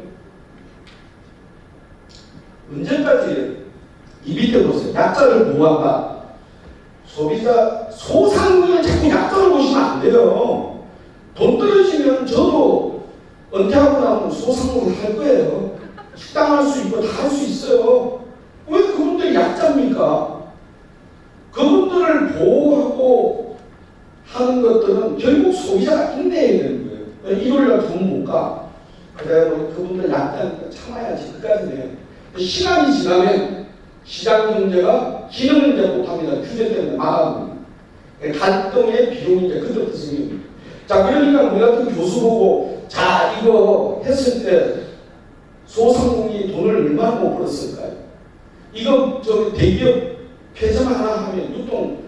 언제까지 이 밑에 보세요. 약자를 보호한다. 소비자, 소상공인을 자꾸 약자를 보시면 안 돼요. 돈 떨어지면 저도 은퇴하고 나면 소상공인 할 거예요. 식당 할 수 있고 다 할 수 있어요. 왜 그분들이 약자입니까? 그분들을 보호하고 하는 것들은 결국 소비자가 인내해야 되는 거예요. 일요일날 돈 못 가. 그래, 그분들 약자니까 참아야지. 끝까지네. 시간이 지나면 시장 경제가 기능을 이제 못합니다. 규제 때문에 망합니다. 갈등의 비용이 이제 그때부터 생깁니다. 자, 그러니까 우리 같은 교수 보고, 자, 이거 했을 때 소상공인이 돈을 얼마나 못 벌었을까요? 이거 대기업 폐점 하나 하면, 유통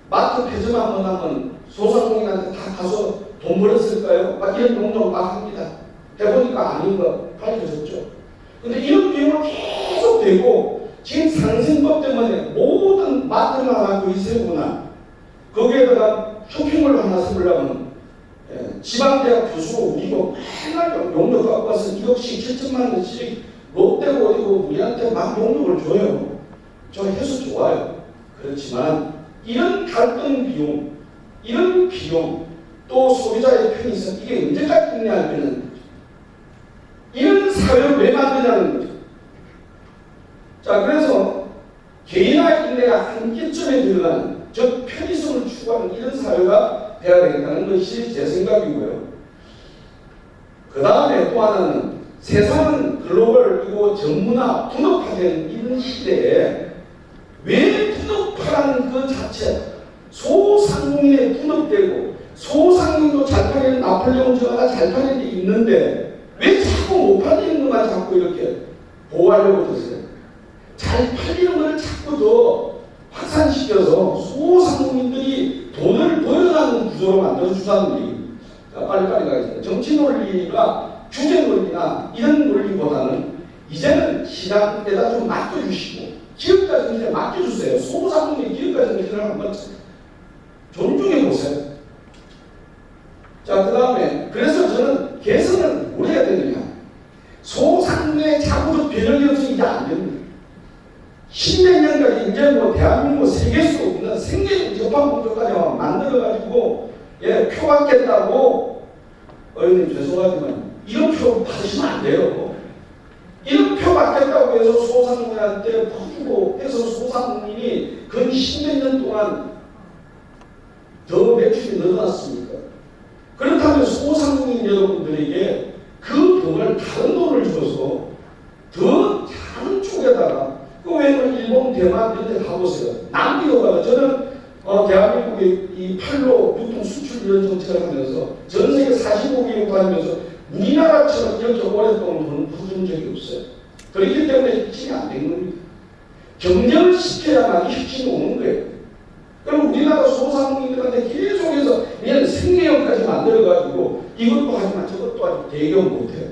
마트 폐점 한번 하면 소상공인한테 다 가서 돈 벌었을까요? 막 이런 농담을 막 합니다. 해보니까 아닌 거 밝혀졌죠. 근데 이런 비용을 계속 대고 지금 상생법 때문에 모든 마트를 하나 거의세구나 거기에다가 쇼핑몰 하나 세우려면 지방대학 교수로 우리고 맨날 용역 갖고 와서 2억씩 7천만 원씩 롯데고 어디고 우리한테 막 용역을 줘요. 저 해서 좋아요. 그렇지만 이런 갈등 비용, 이런 비용 또 소비자의 편의성 이게 언제까지 있냐 하면은 이런 사회를 왜 만드냐는 거죠. 자, 그래서 개인의 인내가 한계점에 들어가는, 즉 편의성을 추구하는 이런 사회가 돼야 되겠다는 것이 제 생각이고요. 그 다음에 또 하나는 세상은 글로벌이고 전문화, 분업화된 이런 시대에 왜 분업화라는 그 자체, 소상공인에 분업되고 소상공인도 잘 팔리는 나폴레옹 저하가 잘 팔리는 게 있는데 왜 자꾸 못 팔리는 것만 자꾸 이렇게 보호하려고 드세요? 잘 팔리는 걸 자꾸 더 확산시켜서 소상공인들이 돈을 벌어가는 구조로 만들어주자는 얘기입니다. 빨리빨리 가겠습니다. 정치 논리가 규제 논리나 이런 논리보다는 이제는 시장에다 좀 맡겨주시고 기업가 정치에 맡겨주세요. 소상공인 기업가 정치를 한번 존중해보세요. 자, 그 다음에 그래서 저는 개선을 뭘 해야 되느냐. 소상공인의 자구적 변형이 없으면 이제 안 됩니다. 10몇 년까지 이제 뭐 대한민국 세계수 없는 생계 접합 공조까지 만들어가지고 표 받겠다고 의원님 죄송하지만 이런 표 받으시면 안 돼요. 이런 표 받겠다고 해서 소상공인한테 퍼주고 해서 소상공인이 근 10몇 년 동안 더 매출이 늘어났습니까? 그렇다면 소상공인 여러분들에게 그 돈을 다른 돈을 줘서 더 다른 쪽에다가 그 외에는 일본, 대만 이런 데 가보세요. 낭비효과가 저는 대한민국의 이 팔로 유통 수출 이런 정책을 하면서 전 세계 45개국 다니면서 우리나라처럼 이렇게 오랫동안 돈을 부준 적이 없어요. 그렇기 때문에 혁신이 안 된 겁니다. 경쟁을 시켜야만 혁신이 오는 거예요. 그럼 우리나라 소상공인들한테 계속해서 그냥 생계형까지 만들어가지고 이것도 하지만 저것도 하지만 대기업 못해요.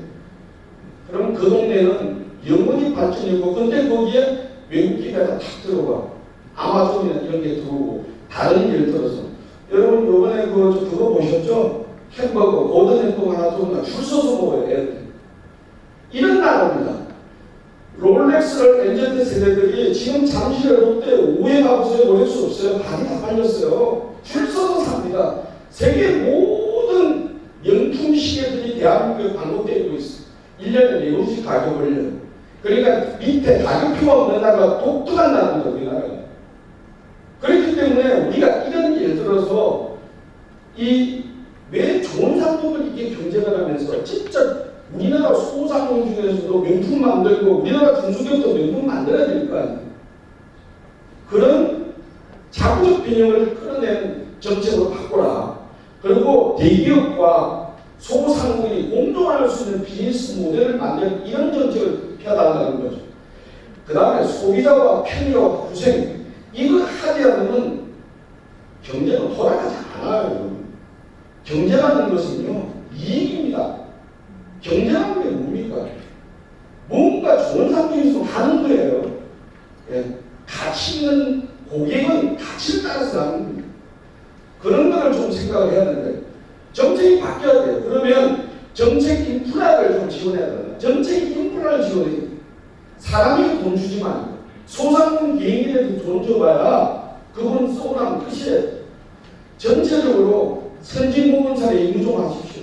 그럼 그 동네는 영원히 발전이고 근데 거기에 외국 기업이 탁 들어가. 아마존이나 이런 게 들어오고 다른 예를 들어서 여러분 요번에 그거 보셨죠? 햄버거, 고든 햄버거 하나 들어오면 줄 서서 먹어요. 애들. 이런 나라입니다. 롤렉스를 엔젤트 세대들이 지금 잠실에 롯데 오해 가보세요. 오해 수 없어요. 방이 다 팔렸어요. 줄 서서 삽니다. 세계 모든 명품 시계들이 대한민국에 광고되고 있어요. 1년에 4번씩 가격 올려요. 그러니까 밑에 가격표가 없는 나라가 독특한 나라입니다. 우리나라가. 그렇기 때문에 우리가 이런 예를 들어서 왜 좋은 중에서도 명품 만들고 우리나라 중소기업도 명품 만들어야 될 거 아니에요. 그런 자구적 균형을 끌어내는 정책으로 바꿔라. 그리고 대기업과 소상공인이 공존할 수 있는 비즈니스 모델을 만드는 이런 정책을 펴달라는 거죠. 그 다음에 소비자와 편의와 구생 이거 하지 않으면 경제는 돌아가지 않아요. 경제라는 것은요 이익입니다. 경제라는 게 뭡니까? 뭔가 좋은 상품이 있으면 하는 거예요. 예. 가치 있는 고객은 가치를 따라서 하는 겁니다. 그런 거를 좀 생각을 해야 되는데 정책이 바뀌어야 돼요. 그러면 정책 인프라를 좀 지원해야 된다. 정책 인프라를 지원해야 돼요. 사람이 돈 주지 말고 소상공인 개인이라도 돈 줘봐야 그분 쏘고 나면 끝이에요. 전체적으로 선진국은사에 인종하십시오.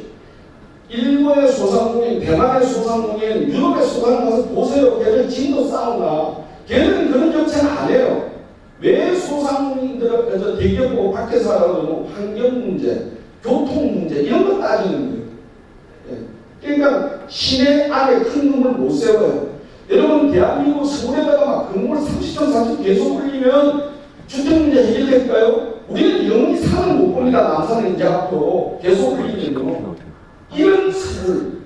일본의 소상공인, 대만의 소상공인, 유럽의 소상공인 가서 보세요. 걔들 진도 싸우나. 걔들은 그런 정책은 안 해요. 왜 소상공인들, 대기업 보고 밖에서 하라고 환경 문제, 교통 문제 이런 거 따지는 거예요. 예. 그러니까 시내 안에 큰 건물 못 세워요. 여러분 대한민국 서울에다가 막 건물 30점 40점 계속 올리면 주택 문제 해결될까요? 우리는 영원히 산을 못 봅니다. 남산은 이제 앞으로 계속 올리면요. 이런 서울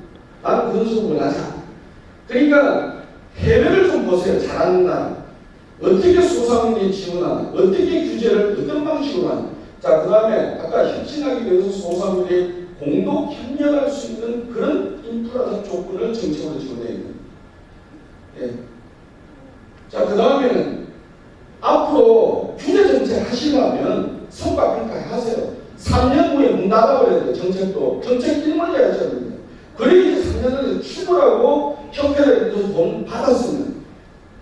나는 그런 식으로 원하지 않아. 그러니까 해외를 좀 보세요. 잘하는 나라. 어떻게 소상공인이 지원하나, 어떻게 규제를 어떤 방식으로 하나. 자, 그 다음에 아까 혁신하기 위해서 소상공인이 공동 협력할 수 있는 그런 인프라적 조건을 정책으로 지원해야 됩니다. 예. 자, 그 다음에는 앞으로 규제 정책 하시려면 성과 평가 하세요. 3년 후에 문 닫아버려야 돼요. 정책도. 정책 일만 해야 됩니다. 그래야 이제 3년을 출구라고 협회에서 돈 받았으면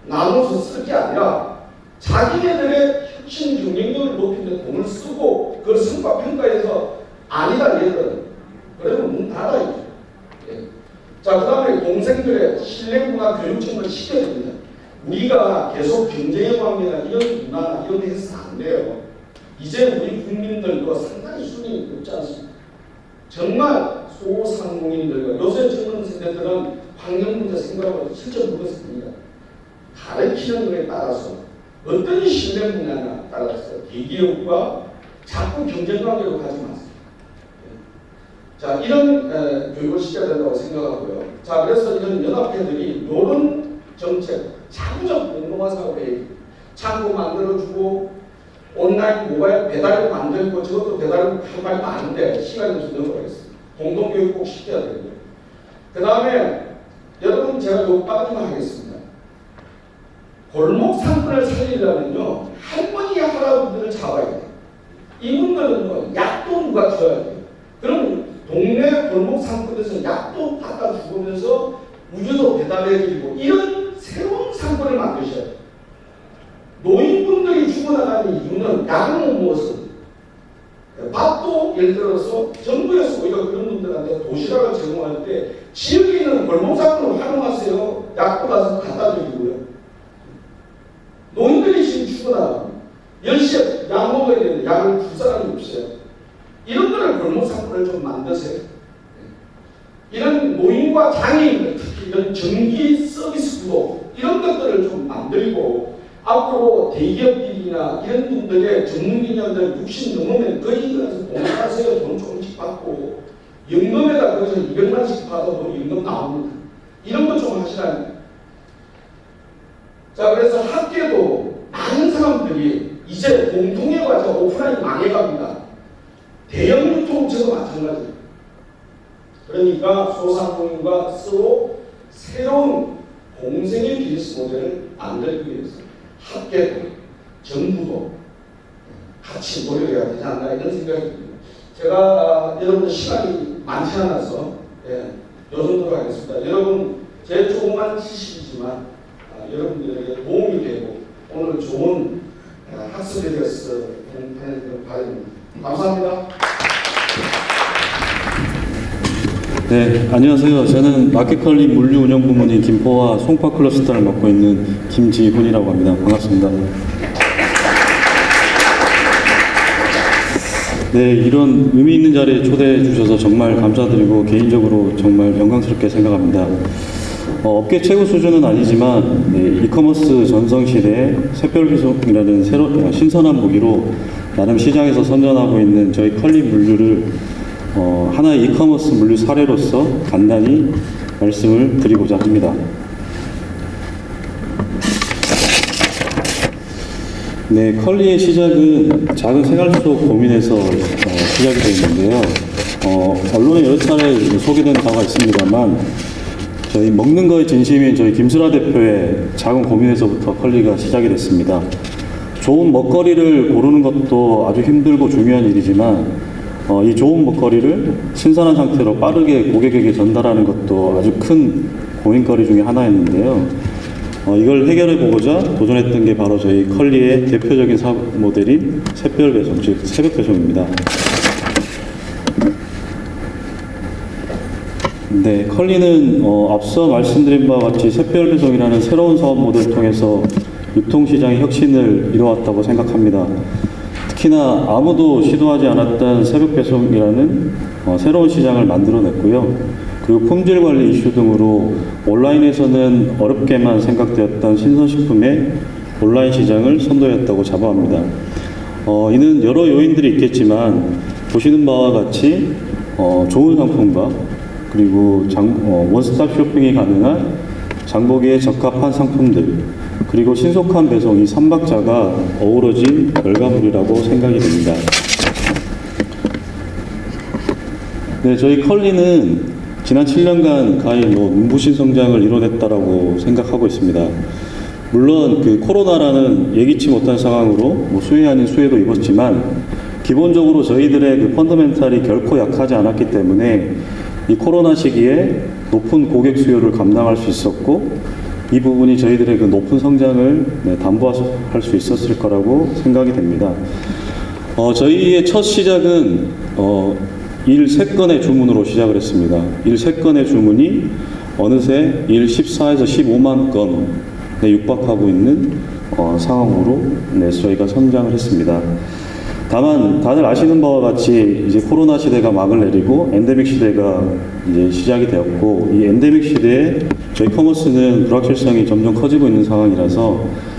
나눠서 쓸 게 아니라 자기네들의 혁신 경쟁력을 높이는 데 돈을 쓰고 그걸 성과 평가해서 아니다 얘들은 그러면 문 닫아야죠. 예. 자, 그 다음에 동생들의 신뢰문화 교육청을 시켜야 됩니다. 우리가 계속 경쟁의 관계나 이런 문화나 이런 데 해서는 안 돼요. 이제 우리 국민들도 상당히 수준이 높지 않습니까? 정말 소상공인들과 요새 젊은 세대들은 환경 문제 생각하고 실제 모르겠습니다. 가르치는 것에 따라서 어떤 신뢰 분야나 따라서 대기업과 자꾸 경쟁 관계로 가지 마세요. 자, 이런 교육을 시켜야 된다고 생각하고요. 자, 그래서 이런 연합회들이 이런 정책, 자구적 공동화 사업에 창고 만들어주고 온라인 모바일 배달을 만들고 저것도 배달을 할 말도 아닌데 시간이 좀 넘어가겠습니다. 공동교육 꼭 시켜야 되고요. 그 다음에 여러분 제가 요 빠지만 하겠습니다. 골목 상권을 살리려면요 할머니 할아버지들을 잡아야 돼요. 이분들은 뭐 약도 누가 줘야 돼요. 그럼 동네 골목 상권에서 약도 갖다 주면서 우유도 배달해드리고 이런 새로운 상권을 만드셔야 돼요. 노인분들이 죽어나가는 이유는 약을 못 먹어서 밥도 예를 들어서 정부에서 오히려 그런 분들한테 도시락을 제공할 때 지역에 있는 골목상권을 활용하세요. 약도 가서 갖다 드리고요. 노인들이 지금 죽어나가고 10시에 약 먹어야 되는데 약을 줄 사람이 없어요. 이런 거를 골목상권을 좀 만드세요. 이런 노인과 장애인들 특히 이런 전기 서비스 구도 이런 것들을 좀 만들고 앞으로 대기업들이나 이런 분들의 전문기념들 60 넘으면 거의 그래서 봉사하세요. 돈 조금씩 받고 연금에다 거기서 200만씩 받아도 연금 나옵니다. 이런 거 좀 하시라는. 자, 그래서 학교도 많은 사람들이 이제 공통에 와서 오프라인 망해갑니다. 대형 유통업체도 마찬가지입니다. 그러니까 소상공인과 서로 새로운 공생의 비즈니스 모델을 만들기 위해서 학계도 정부도 같이 노력해야 되지 않나 이런 생각이 듭니다. 제가 여러분들 시간이 많지 않아서 요 정도로 하겠습니다. 여러분 제 조그만 지식이지만 여러분들에게 도움이 되고 오늘 좋은 학습이 됐을 바랍니다. 감사합니다. 네, 안녕하세요. 저는 마켓컬리 물류운영부문인 김포와 송파 클러스터를 맡고 있는 김지훈이라고 합니다. 반갑습니다. 네, 이런 의미 있는 자리에 초대해 주셔서 정말 감사드리고 개인적으로 정말 영광스럽게 생각합니다. 업계 최고 수준은 아니지만 네, 이커머스 전성시대에 샛별배송이라는 신선한 무기로 나름 시장에서 선전하고 있는 저희 컬리 물류를 하나의 이커머스 물류 사례로서 간단히 말씀을 드리고자 합니다. 네, 컬리의 시작은 작은 생활 속 고민에서 시작이 되었는데요. 언론에 여러 차례 소개된 바가 있습니다만 저희 먹는 거에 진심인 저희 김슬아 대표의 작은 고민에서부터 컬리가 시작이 됐습니다. 좋은 먹거리를 고르는 것도 아주 힘들고 중요한 일이지만 이 좋은 먹거리를 신선한 상태로 빠르게 고객에게 전달하는 것도 아주 큰 고민거리 중에 하나였는데요. 이걸 해결해 보고자 도전했던 게 바로 저희 컬리의 대표적인 사업 모델인 샛별배송, 즉 새벽배송입니다. 네, 컬리는 앞서 말씀드린 바와 같이 샛별배송이라는 새로운 사업 모델을 통해서 유통시장의 혁신을 이루었다고 생각합니다. 특히나 아무도 시도하지 않았던 새벽배송이라는 새로운 시장을 만들어냈고요. 그리고 품질관리 이슈 등으로 온라인에서는 어렵게만 생각되었던 신선식품의 온라인 시장을 선도했다고 자부합니다. 이는 여러 요인들이 있겠지만 보시는 바와 같이 좋은 상품과 그리고 원스톱 쇼핑이 가능한 장보기에 적합한 상품들 그리고 신속한 배송 이 3박자가 어우러진 결과물이라고 생각이 됩니다. 네, 저희 컬리는 지난 7년간 가히 눈부신 성장을 이뤄냈다라고 생각하고 있습니다. 물론 그 코로나라는 예기치 못한 상황으로 수혜 아닌 수혜도 입었지만 기본적으로 저희들의 그 펀더멘탈이 결코 약하지 않았기 때문에 이 코로나 시기에 높은 고객 수요를 감당할 수 있었고 이 부분이 저희들의 그 높은 성장을 담보할 수 있었을 거라고 생각이 됩니다. 저희의 첫 시작은 일 3건의 주문으로 시작을 했습니다. 일 3건의 주문이 어느새 일 14에서 15만 건에 육박하고 있는 상황으로 저희가 성장을 했습니다. 다만 다들 아시는 바와 같이 이제 코로나 시대가 막을 내리고 엔데믹 시대가 이제 시작이 되었고 이 엔데믹 시대에 저희 커머스는 불확실성이 점점 커지고 있는 상황이라서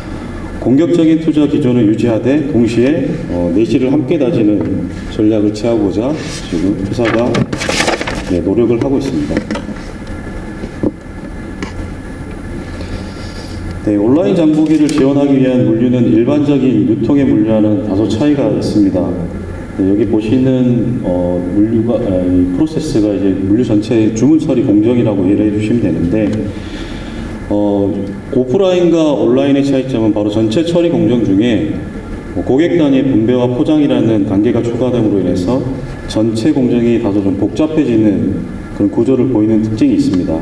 공격적인 투자 기조를 유지하되 동시에 내실을 함께 다지는 전략을 취하고자 지금 회사가 노력을 하고 있습니다. 네, 온라인 장보기를 지원하기 위한 물류는 일반적인 유통의 물류와는 다소 차이가 있습니다. 네, 여기 보시는 물류가 이 프로세스가 이제 물류 전체의 주문 처리 공정이라고 이해를 해주시면 되는데 오프라인과 온라인의 차이점은 바로 전체 처리 공정 중에 고객 단위 분배와 포장이라는 단계가 추가됨으로 인해서 전체 공정이 다소 좀 복잡해지는 그런 구조를 보이는 특징이 있습니다.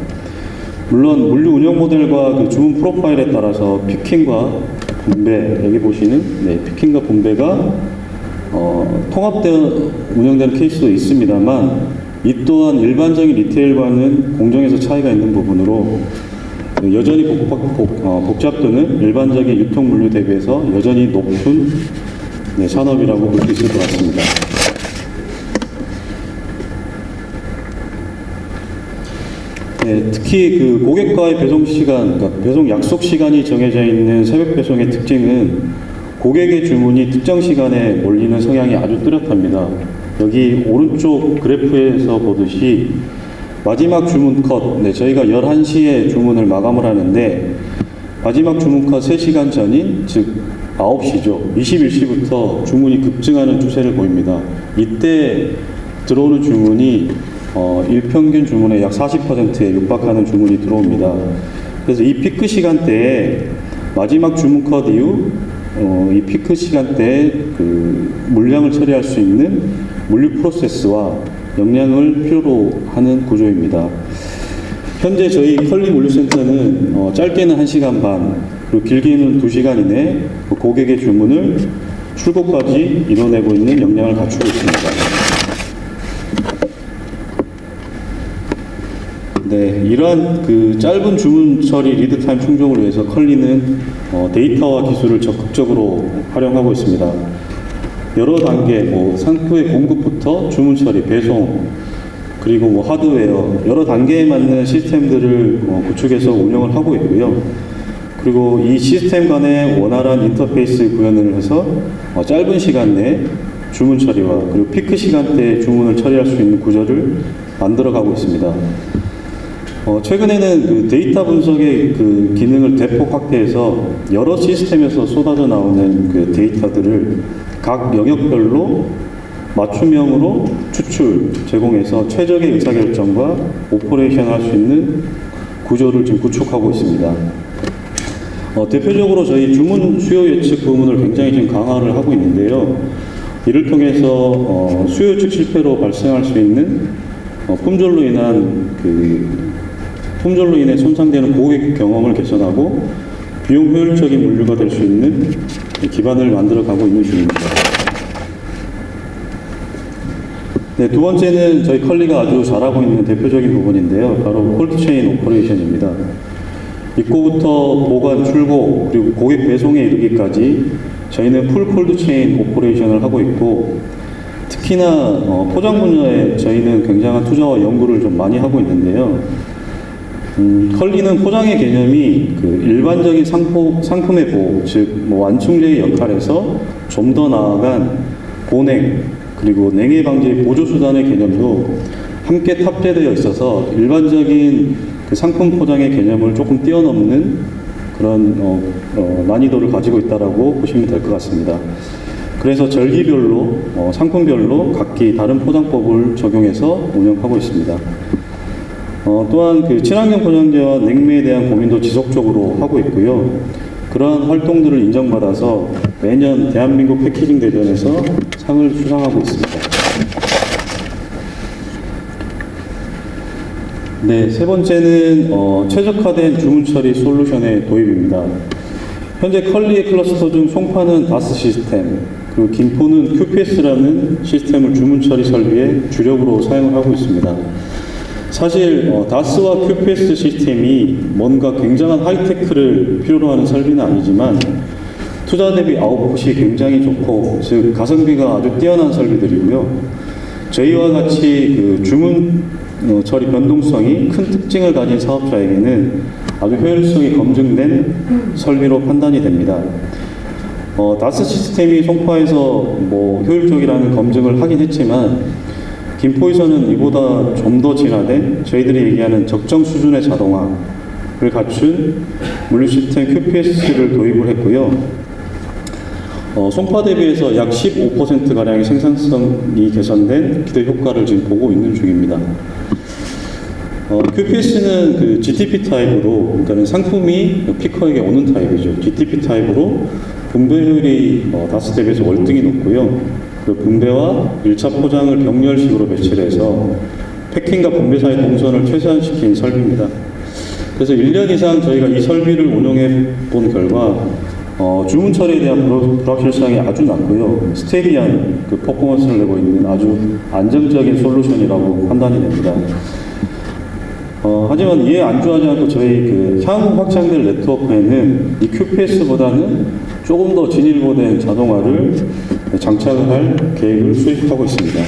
물론 물류 운영 모델과 그 주문 프로파일에 따라서 피킹과 분배, 여기 보시는 피킹과 분배가 통합되어 운영되는 케이스도 있습니다만 이 또한 일반적인 리테일과는 공정에서 차이가 있는 부분으로 여전히 복잡도는 일반적인 유통 물류 대비해서 여전히 높은 산업이라고 볼 수 있을 것 같습니다. 네, 특히 그 고객과의 배송 시간, 그러니까 배송 약속 시간이 정해져 있는 새벽 배송의 특징은 고객의 주문이 특정 시간에 몰리는 성향이 아주 뚜렷합니다. 여기 오른쪽 그래프에서 보듯이 마지막 주문 컷, 저희가 11시에 주문을 마감을 하는데 마지막 주문 컷 3시간 전인 즉 9시죠. 21시부터 주문이 급증하는 추세를 보입니다. 이때 들어오는 주문이 일평균 주문의 약 40%에 육박하는 주문이 들어옵니다. 그래서 이 피크 시간대에 마지막 주문 컷 이후 이 피크 시간대에 그 물량을 처리할 수 있는 물류 프로세스와 역량을 필요로 하는 구조입니다. 현재 저희 컬리 물류센터는 짧게는 1시간 반, 그리고 길게는 2시간 이내 고객의 주문을 출고까지 이뤄내고 있는 역량을 갖추고 있습니다. 네, 이러한 그 짧은 주문 처리 리드 타임 충족을 위해서 컬리는 데이터와 기술을 적극적으로 활용하고 있습니다. 여러 단계, 상표의 공급부터 주문 처리, 배송, 그리고 뭐 하드웨어 여러 단계에 맞는 시스템들을 구축해서 운영을 하고 있고요. 그리고 이 시스템 간의 원활한 인터페이스 구현을 해서 짧은 시간 내에 주문 처리와 그리고 피크 시간대에 주문을 처리할 수 있는 구조를 만들어가고 있습니다. 최근에는 그 데이터 분석의 그 기능을 대폭 확대해서 여러 시스템에서 쏟아져 나오는 그 데이터들을 각 영역별로 맞춤형으로 추출, 제공해서 최적의 의사결정과 오퍼레이션을 할 수 있는 구조를 지금 구축하고 있습니다. 대표적으로 저희 주문 수요 예측 부문을 굉장히 지금 강화를 하고 있는데요. 이를 통해서 수요 예측 실패로 발생할 수 있는 품절로 인해 손상되는 고객 경험을 개선하고 비용 효율적인 물류가 될 수 있는 기반을 만들어 가고 있는 중입니다. 네, 두 번째는 저희 컬리가 아주 잘하고 있는 대표적인 부분인데요. 바로 콜드체인 오퍼레이션입니다. 입고부터 보관, 출고, 그리고 고객 배송에 이르기까지 저희는 풀 콜드체인 오퍼레이션을 하고 있고, 특히나 포장 분야에 저희는 굉장한 투자와 연구를 좀 많이 하고 있는데요. 컬리는 포장의 개념이 그 일반적인 상품의 보호, 즉 완충제의 역할에서 좀 더 나아간 고냉, 그리고 냉해 방지 보조 수단의 개념도 함께 탑재되어 있어서 일반적인 그 상품 포장의 개념을 조금 뛰어넘는 그런 난이도를 가지고 있다라고 보시면 될 것 같습니다. 그래서 절기별로 상품별로 각기 다른 포장법을 적용해서 운영하고 있습니다. 또한 그 친환경 포장재와 냉매에 대한 고민도 지속적으로 하고 있고요. 그러한 활동들을 인정받아서 매년 대한민국 패키징 대전에서 상을 수상하고 있습니다. 네, 세 번째는 최적화된 주문 처리 솔루션의 도입입니다. 현재 컬리의 클러스터 중 송파는 다스 시스템, 그리고 김포는 QPS라는 시스템을 주문 처리 설비에 주력으로 사용을 하고 있습니다. 사실 다스와 QPS 시스템이 뭔가 굉장한 하이테크를 필요로 하는 설비는 아니지만 투자 대비 아웃풋이 굉장히 좋고, 즉 가성비가 아주 뛰어난 설비들이고요. 저희와 같이 그 주문 처리 변동성이 큰 특징을 가진 사업자에게는 아주 효율성이 검증된 설비로 판단이 됩니다. 다스 시스템이 송파에서 효율적이라는 검증을 하긴 했지만 김포에서는 이보다 좀 더 진화된 저희들이 얘기하는 적정 수준의 자동화를 갖춘 물류 시스템 QPS를 도입을 했고요. 송파 대비해서 약 15%가량의 생산성이 개선된 기대 효과를 지금 보고 있는 중입니다. QPS는 그 GTP 타입으로, 그러니까 상품이 피커에게 오는 타입이죠. GTP 타입으로 분배 효율이 다스 대비해서 월등히 높고요. 그 분배와 1차 포장을 병렬식으로 배치를 해서 패킹과 분배 사이 동선을 최소화시킨 설비입니다. 그래서 1년 이상 저희가 이 설비를 운영해 본 결과 주문 처리에 대한 불확실성이 아주 낮고요. 스테디한 그 퍼포먼스를 내고 있는 아주 안정적인 솔루션이라고 판단이 됩니다. 하지만 이에 안주하지 않고 저희 그 향후 확장될 네트워크에는 이 QPS보다는 조금 더 진일보된 자동화를 장착을 할 계획을 수립하고 있습니다.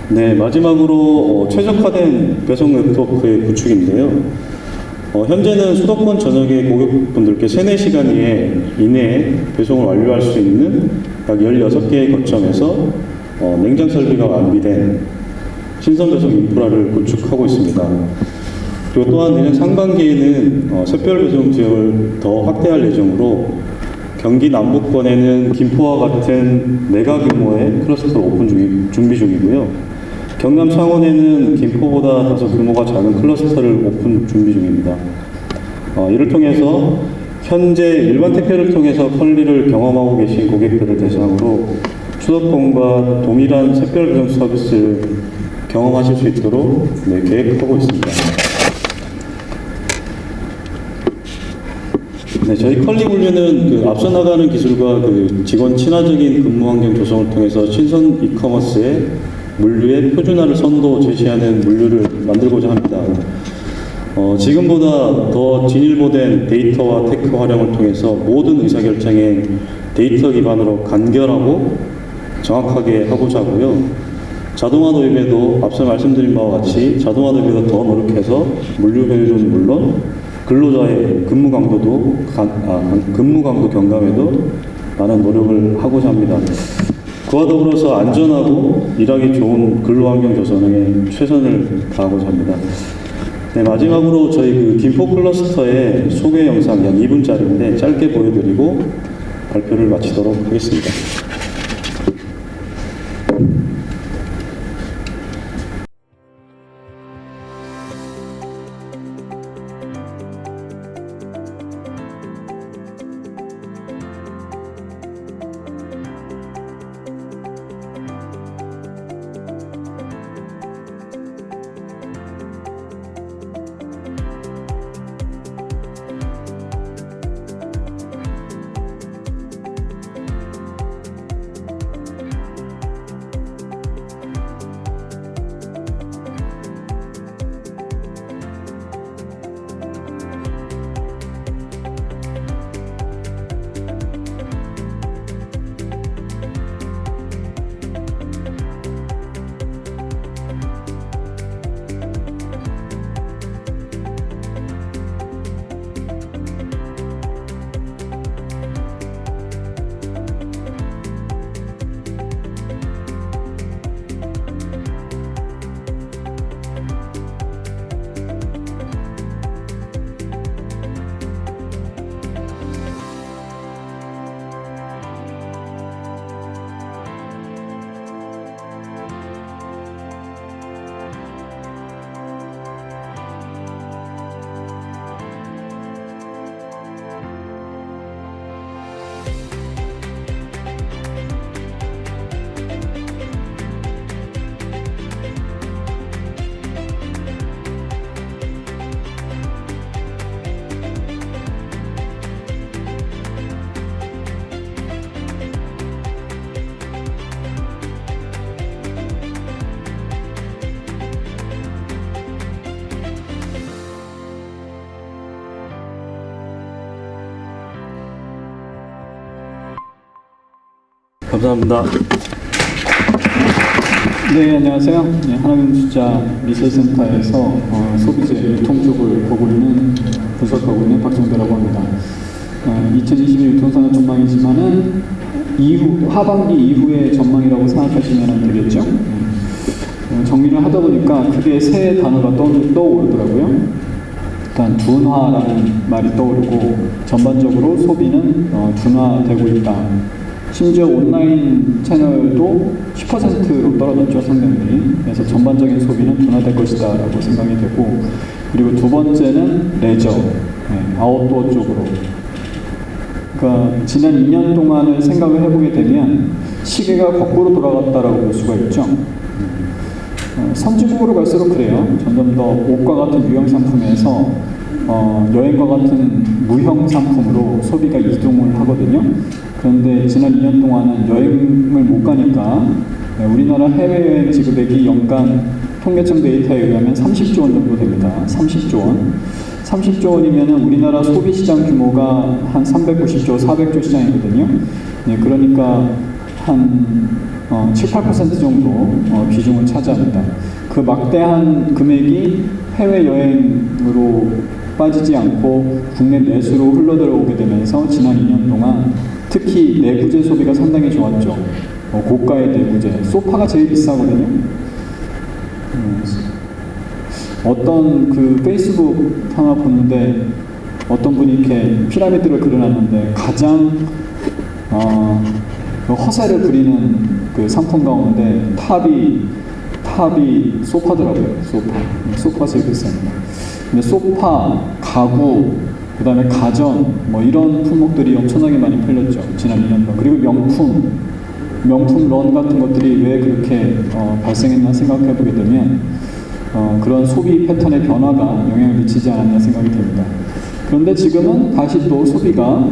네, 마지막으로 최적화된 배송 네트워크의 구축인데요. 현재는 수도권 전역의 고객분들께 3-4시간 이내에 배송을 완료할 수 있는 약 16개의 거점에서 냉장 설비가 완비된 신선 배송 인프라를 구축하고 있습니다. 그리고 또한 내년 상반기에는 샛별 배송 지역을 더 확대할 예정으로 경기 남부권에는 김포와 같은 메가 규모의 클러스터를 오픈 준비 중이고요. 경남 창원에는 김포보다 다소 규모가 작은 클러스터를 오픈 준비 중입니다. 이를 통해서 현재 일반 택배를 통해서 컬리를 경험하고 계신 고객들을 대상으로 수도권과 동일한 샛별 배송 서비스를 경험하실 수 있도록 계획하고 있습니다. 네, 저희 컬리 물류는 그 앞서 나가는 기술과 그 직원 친화적인 근무 환경 조성을 통해서 신선 이커머스의 물류의 표준화를 선도 제시하는 물류를 만들고자 합니다. 지금보다 더 진일보된 데이터와 테크 활용을 통해서 모든 의사결정에 데이터 기반으로 간결하고 정확하게 하고자 하고요. 자동화 도입에도 앞서 말씀드린 바와 같이 자동화 도입에도 더 노력해서 물류 효율은 물론 근로자의 근무 강도 경감에도 많은 노력을 하고자 합니다. 그와 더불어서 안전하고 일하기 좋은 근로환경 조성에 최선을 다하고자 합니다. 네, 마지막으로 저희 그 김포 클러스터의 소개 영상 약 2분짜리인데 짧게 보여드리고 발표를 마치도록 하겠습니다. 감사합니다. 네, 안녕하세요. 네, 하나금투자 리서치센터에서 소비재 유통 쪽을 보고 있는 분석하고 있는 박정대라고 합니다. 2022 유통산업 전망이지만은 하반기 이후의 전망이라고 생각하시면 되겠죠. 정리를 하다 보니까 크게 세 단어가 떠오르더라고요. 일단 둔화라는 말이 떠오르고 전반적으로 소비는 둔화되고 있다. 심지어 온라인 채널도 10%로 떨어졌죠, 상당히. 그래서 전반적인 소비는 둔화될 것이다 라고 생각이 되고, 그리고 두 번째는 레저, 아웃도어 쪽으로. 그러니까 지난 2년 동안을 생각을 해보게 되면 시계가 거꾸로 돌아갔다라고 볼 수가 있죠. 선진국으로 갈수록 그래요. 점점 더 옷과 같은 유형 상품에서 여행과 같은 무형 상품으로 소비가 이동을 하거든요. 그런데 지난 2년 동안은 여행을 못 가니까 우리나라 해외여행 지급액이 연간 통계청 데이터에 의하면 30조 원 정도 됩니다. 30조 원. 30조 원이면 우리나라 소비시장 규모가 한 390조, 400조 시장이거든요. 네, 그러니까 한 7, 8% 정도 비중을 차지합니다. 그 막대한 금액이 해외여행으로 빠지지 않고 국내 내수로 흘러들어오게 되면서 지난 2년 동안 특히 내구재 소비가 상당히 좋았죠. 고가의 내구재. 소파가 제일 비싸거든요. 어떤 그 페이스북 하나 보는데 어떤 분이 이렇게 피라미드를 그려놨는데 가장 허세를 부리는 그 상품 가운데 탑이 소파더라고요. 소파가 제일 비쌉니다. 근데 소파, 가구, 그 다음에 가전, 뭐 이런 품목들이 엄청나게 많이 팔렸죠. 지난 2년 동안. 그리고 명품 런 같은 것들이 왜 그렇게 발생했나 생각해보게 되면 그런 소비 패턴의 변화가 영향을 미치지 않았나 생각이 됩니다. 그런데 지금은 다시 또 소비가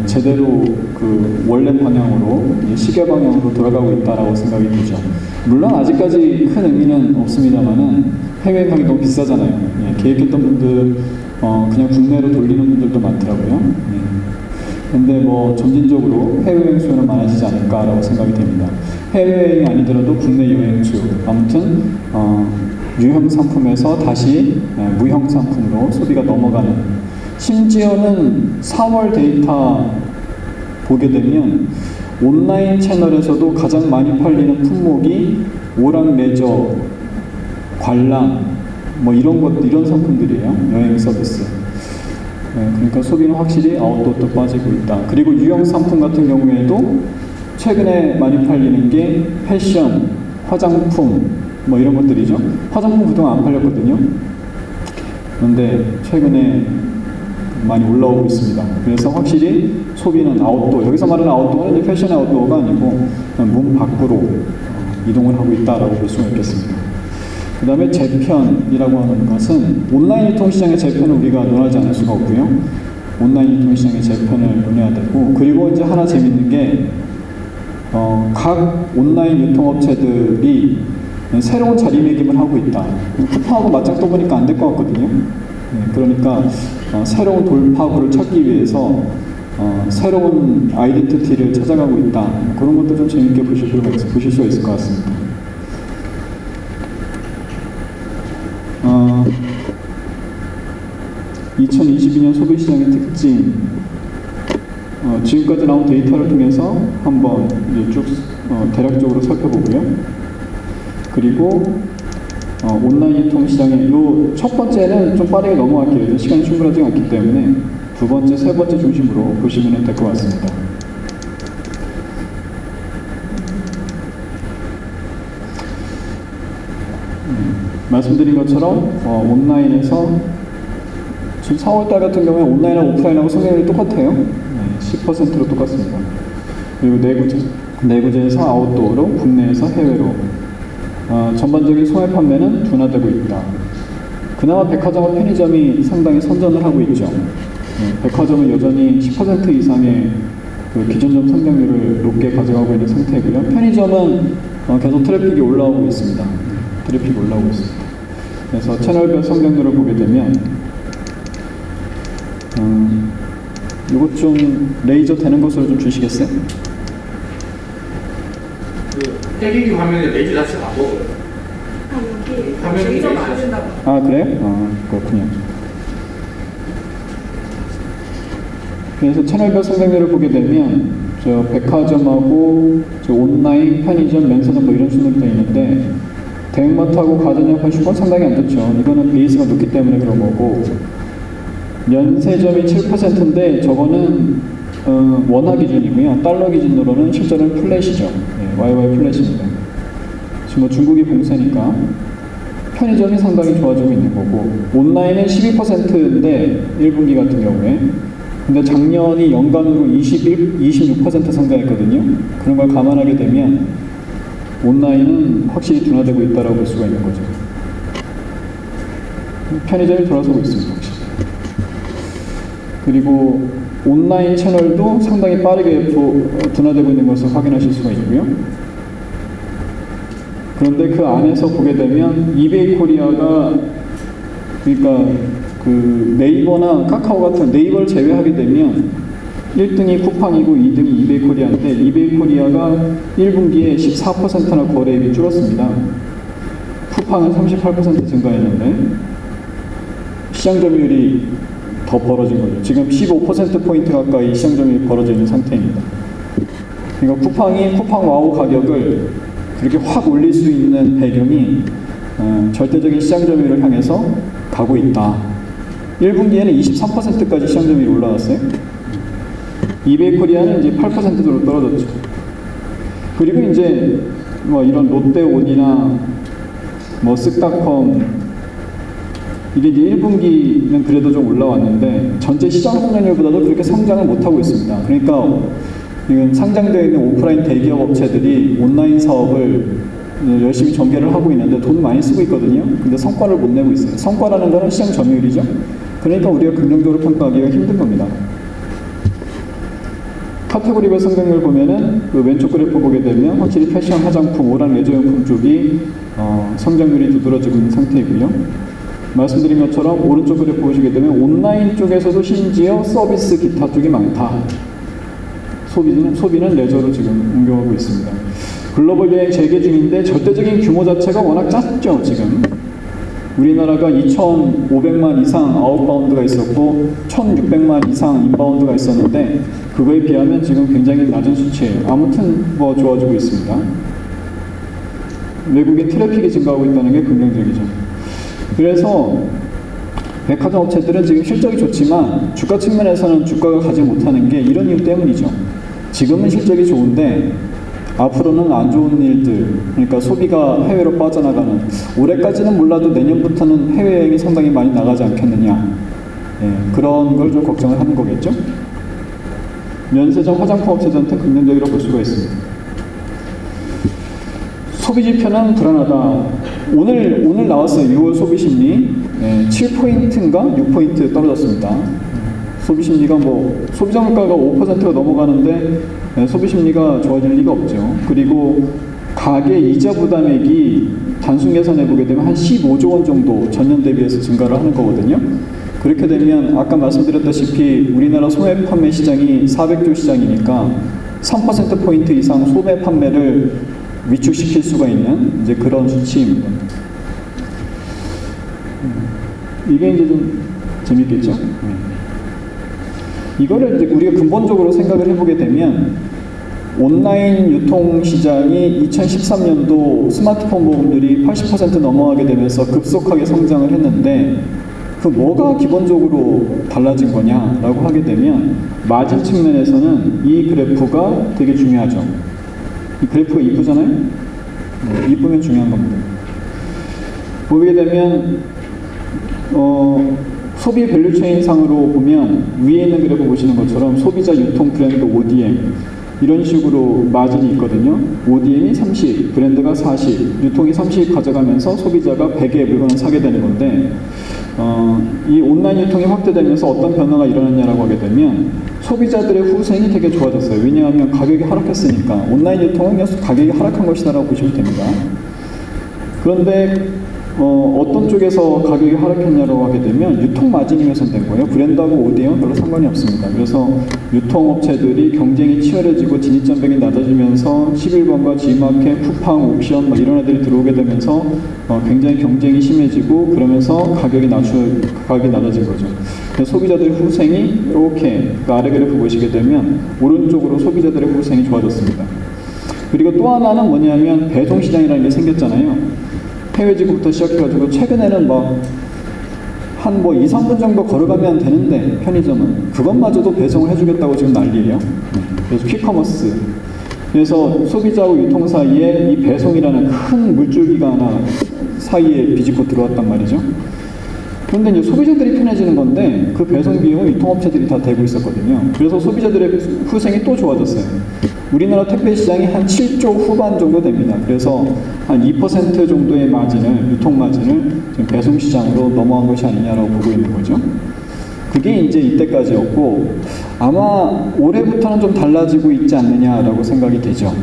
제대로 그 원래 방향으로 시계 방향으로 돌아가고 있다라고 생각이 되죠. 물론 아직까지 큰 의미는 없습니다만은 해외 가기 너무 비싸잖아요. 계획했던 분들 그냥 국내로 돌리는 분들도 많더라고요. 근데 뭐 점진적으로 해외여행 수요는 많아지지 않을까라고 생각이 됩니다. 해외여행이 아니더라도 국내 여행 수요, 아무튼 유형 상품에서 다시 무형 상품으로 소비가 넘어가는, 심지어는 4월 데이터 보게 되면 온라인 채널에서도 가장 많이 팔리는 품목이 오락 레저, 관람, 뭐 이런 상품들이에요. 여행 서비스. 그러니까 소비는 확실히 아웃도어도 빠지고 있다. 그리고 유형 상품 같은 경우에도 최근에 많이 팔리는 게 패션, 화장품, 뭐 이런 것들이죠. 화장품 그동안 안 팔렸거든요. 그런데 최근에 많이 올라오고 있습니다. 그래서 확실히 소비는 아웃도어, 여기서 말하는 아웃도어는 이제 패션의 아웃도어가 아니고 문 밖으로 이동을 하고 있다라고 볼 수가 있겠습니다. 그 다음에 재편이라고 하는 것은 온라인 유통시장의 재편을 우리가 논하지 않을 수가 없고요. 온라인 유통시장의 재편을 논해야 되고, 그리고 이제 하나 재밌는 게 각 온라인 유통업체들이 새로운 자리매김을 하고 있다. 쿠팡하고 맞짱 떠보니까 안 될 것 같거든요. 그러니까 새로운 돌파구를 찾기 위해서 새로운 아이덴티티를 찾아가고 있다. 그런 것도 좀 재밌게 보실 수가 있을 것 같습니다. 2022년 소비시장의 특징, 지금까지 나온 데이터를 통해서 한번 이제 쭉 대략적으로 살펴보고요. 그리고 온라인 유통시장의 요 첫 번째는 좀 빠르게 넘어갈게요. 시간이 충분하지 않기 때문에 두 번째, 세 번째 중심으로 보시면 될 것 같습니다. 말씀드린 것처럼 온라인에서 지금 4월달 같은 경우에 온라인하고 오프라인하고 성장률이 똑같아요. 10%로 똑같습니다. 그리고 내구재에서 아웃도어로, 국내에서 해외로 전반적인 소매 판매는 둔화되고 있다. 그나마 백화점과 편의점이 상당히 선전을 하고 있죠. 백화점은 여전히 10% 이상의 그 기존점 성장률을 높게 가져가고 있는 상태고요. 편의점은 계속 트래픽이 올라오고 있습니다. 트래픽이 올라오고 있습니다. 그래서 채널별 성장률을 보게 되면 이것 좀 레이저 되는 것으로 좀 주시겠어요? 떼기기 화면에 레이저 자체가 안 보여요. 화면이 레이저 안 된다고. 아, 그래요? 그렇군요. 그래서 채널별 성장률을 보게 되면 저 백화점하고 저 온라인, 편의점, 면세점 뭐 이런 순으로 되어 있는데, 대형마트하고 가전제품 슈퍼는 상당히 안 좋죠. 이거는 베이스가 높기 때문에 그런 거고, 면세점이 7%인데 저거는 원화 기준이고요. 달러 기준으로는 실제로는 플랫이죠. YY 플랫입니다. 지금 뭐 중국이 봉쇄니까 편의점이 상당히 좋아지고 있는 거고, 온라인은 12%인데 1분기 같은 경우에, 근데 작년이 연간으로 26% 성장했거든요. 그런 걸 감안하게 되면 온라인은 확실히 둔화되고 있다고 볼 수가 있는 거죠. 편의점이 돌아서고 있습니다. 확실히. 그리고 온라인 채널도 상당히 빠르게 둔화되고 있는 것을 확인하실 수가 있고요. 그런데 그 안에서 보게 되면 이베이 코리아가, 그러니까 그 네이버나 카카오 같은, 네이버를 제외하게 되면 1등이 쿠팡이고 2등이 이베이 코리아인데, 이베이 코리아가 1분기에 14%나 거래액이 줄었습니다. 쿠팡은 38% 증가했는데 시장 점유율이 더 벌어진 거죠. 지금 15%포인트 가까이 시장 점유율이 벌어져 있는 상태입니다. 그러니까 쿠팡 와우 가격을 그렇게 확 올릴 수 있는 배경이 절대적인 시장 점유율을 향해서 가고 있다. 1분기에는 23%까지 시장 점유율이 올라왔어요. 이베이 코리아는 이제 8%로 떨어졌죠. 그리고 이제 뭐 이런 롯데온이나 뭐 쓱닷컴, 이게 이제 1분기는 그래도 좀 올라왔는데 전체 시장 성장률보다도 그렇게 성장을 못하고 있습니다. 그러니까 이건 상장되어 있는 오프라인 대기업 업체들이 온라인 사업을 열심히 전개를 하고 있는데 돈을 많이 쓰고 있거든요. 근데 성과를 못 내고 있어요. 성과라는 거는 시장 점유율이죠. 그러니까 우리가 긍정적으로 평가하기가 힘든 겁니다. 카테고리별 성장률 보면은 그 왼쪽 그래프 보게 되면 확실히 패션, 화장품, 오락 레저용품 쪽이 성장률이 두드러지고 있는 상태이고요. 말씀드린 것처럼 오른쪽 그래프 보시게 되면 온라인 쪽에서도 심지어 서비스 기타 쪽이 많다. 소비는 레저로 지금 옮겨가고 있습니다. 글로벌 여행 재개 중인데 절대적인 규모 자체가 워낙 작죠, 지금. 우리나라가 2,500만 이상 아웃바운드가 있었고 1,600만 이상 인바운드가 있었는데 그거에 비하면 지금 굉장히 낮은 수치예요. 아무튼 뭐 좋아지고 있습니다. 외국인 트래픽이 증가하고 있다는 게 긍정적이죠. 그래서 백화점 업체들은 지금 실적이 좋지만 주가 측면에서는 주가가 가지 못하는 게 이런 이유 때문이죠. 지금은 실적이 좋은데 앞으로는 안 좋은 일들, 그러니까 소비가 해외로 빠져나가는, 올해까지는 몰라도 내년부터는 해외여행이 상당히 많이 나가지 않겠느냐, 그런 걸 좀 걱정을 하는 거겠죠. 면세점 화장품 업체들한테는 긍정적으로 볼 수가 있습니다. 소비 지표는 불안하다. 오늘 나왔어요. 6월 소비 심리 7포인트인가 6포인트 떨어졌습니다. 소비 심리가 뭐 소비자 물가가 5%가 넘어가는데 소비 심리가 좋아질 리가 없죠. 그리고 가계 이자 부담액이 단순 계산해 보게 되면 한 15조 원 정도 전년 대비해서 증가를 하는 거거든요. 그렇게 되면 아까 말씀드렸다시피 우리나라 소매 판매 시장이 400조 시장이니까 3%포인트 이상 소매 판매를 위축시킬 수가 있는 이제 그런 수치입니다. 이게 이제 좀 재밌겠죠? 이거를 이제 우리가 근본적으로 생각을 해보게 되면 온라인 유통 시장이 2013년도 스마트폰 보험들이 80% 넘어가게 되면서 급속하게 성장을 했는데 그 뭐가 기본적으로 달라진 거냐라고 하게 되면 마진 측면에서는 이 그래프가 되게 중요하죠. 이 그래프가 이쁘잖아요? 이쁘면 중요한 겁니다. 보게 되면 소비 밸류체인 상으로 보면 위에 있는 그래프 보시는 것처럼 소비자 유통 브랜드 ODM 이런 식으로 마진이 있거든요. ODM이 30, 브랜드가 40, 유통이 30 가져가면서 소비자가 100의 물건을 사게 되는 건데 이 온라인 유통이 확대되면서 어떤 변화가 일어났냐라고 하게 되면 소비자들의 후생이 되게 좋아졌어요. 왜냐하면 가격이 하락했으니까. 온라인 유통은 가격이 하락한 것이다라고 보시면 됩니다. 그런데 어떤 쪽에서 가격이 하락했냐고 하게 되면 유통 마진이 훼손된 거예요. 브랜드하고 ODM은 별로 상관이 없습니다. 그래서 유통업체들이 경쟁이 치열해지고 진입장벽이 낮아지면서 11번과 G마켓, 쿠팡, 옥션 이런 애들이 들어오게 되면서 굉장히 경쟁이 심해지고 그러면서 가격이 낮아진 거죠. 그래서 소비자들의 후생이 이렇게 아래 그래프 보시게 되면 오른쪽으로 소비자들의 후생이 좋아졌습니다. 그리고 또 하나는 뭐냐면 배송시장이라는 게 생겼잖아요. 해외 지구부터 시작해가지고 최근에는 한 2, 3분 정도 걸어가면 되는데 편의점은 그것마저도 배송을 해주겠다고 지금 난리예요. 그래서 퀵커머스. 그래서 소비자하고 유통 사이에 이 배송이라는 큰 물줄기가 하나 사이에 비집고 들어왔단 말이죠. 그런데 이제 소비자들이 편해지는 건데 그 배송 비용은 유통업체들이 다 대고 있었거든요. 그래서 소비자들의 후생이 또 좋아졌어요. 우리나라 택배 시장이 한 7조 후반 정도 됩니다. 그래서 한 2% 정도의 마진을, 유통 마진을 지금 배송 시장으로 넘어간 것이 아니냐라고 보고 있는 거죠. 그게 이제 이때까지였고 아마 올해부터는 좀 달라지고 있지 않느냐라고 생각이 되죠.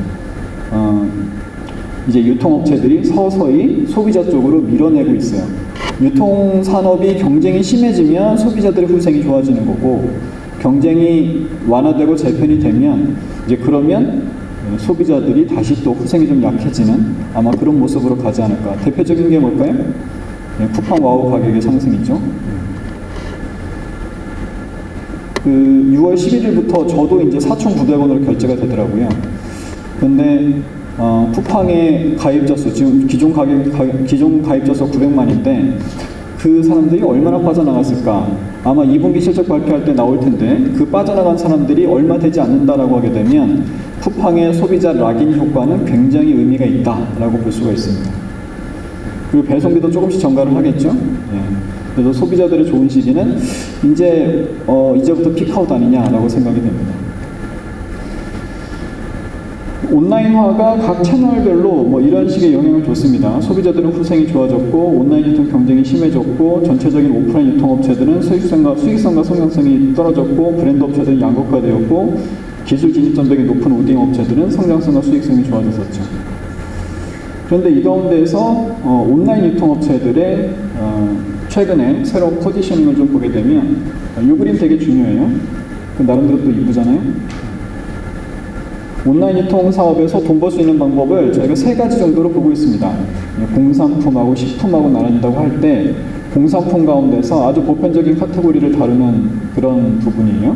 이제 유통업체들이 서서히 소비자 쪽으로 밀어내고 있어요. 유통산업이 경쟁이 심해지면 소비자들의 후생이 좋아지는 거고 경쟁이 완화되고 재편이 되면 이제 그러면 소비자들이 다시 또 후생이 좀 약해지는 아마 그런 모습으로 가지 않을까. 대표적인 게 뭘까요? 쿠팡 와우 가격의 상승이죠. 그 6월 11일부터 저도 이제 4,900원으로 결제가 되더라고요. 근데 쿠팡의 가입자 수 지금 기존 가입자 수 900만인데 그 사람들이 얼마나 빠져나갔을까? 아마 2분기 실적 발표할 때 나올 텐데 그 빠져나간 사람들이 얼마 되지 않는다라고 하게 되면 쿠팡의 소비자 락인 효과는 굉장히 의미가 있다라고 볼 수가 있습니다. 그리고 배송비도 조금씩 증가를 하겠죠. 예. 그래서 소비자들의 좋은 시기는 이제부터 피크아웃 아니냐라고 생각이 됩니다. 온라인화가 각 채널별로 이런 식의 영향을 줬습니다. 소비자들은 후생이 좋아졌고 온라인 유통 경쟁이 심해졌고 전체적인 오프라인 유통업체들은 수익성과 성장성이 떨어졌고 브랜드 업체들은 양극화되었고 기술 진입장벽이 높은 ODM 업체들은 성장성과 수익성이 좋아졌었죠. 그런데 이 가운데에서 온라인 유통업체들의 최근에 새로운 포지셔닝을 좀 보게 되면 이 그림 되게 중요해요. 나름대로 또 이쁘잖아요. 온라인 유통 사업에서 돈 벌 수 있는 방법을 저희가 3가지 정도로 보고 있습니다. 공산품하고 식품하고 나눈다고 할 때 공산품 가운데서 아주 보편적인 카테고리를 다루는 그런 부분이에요.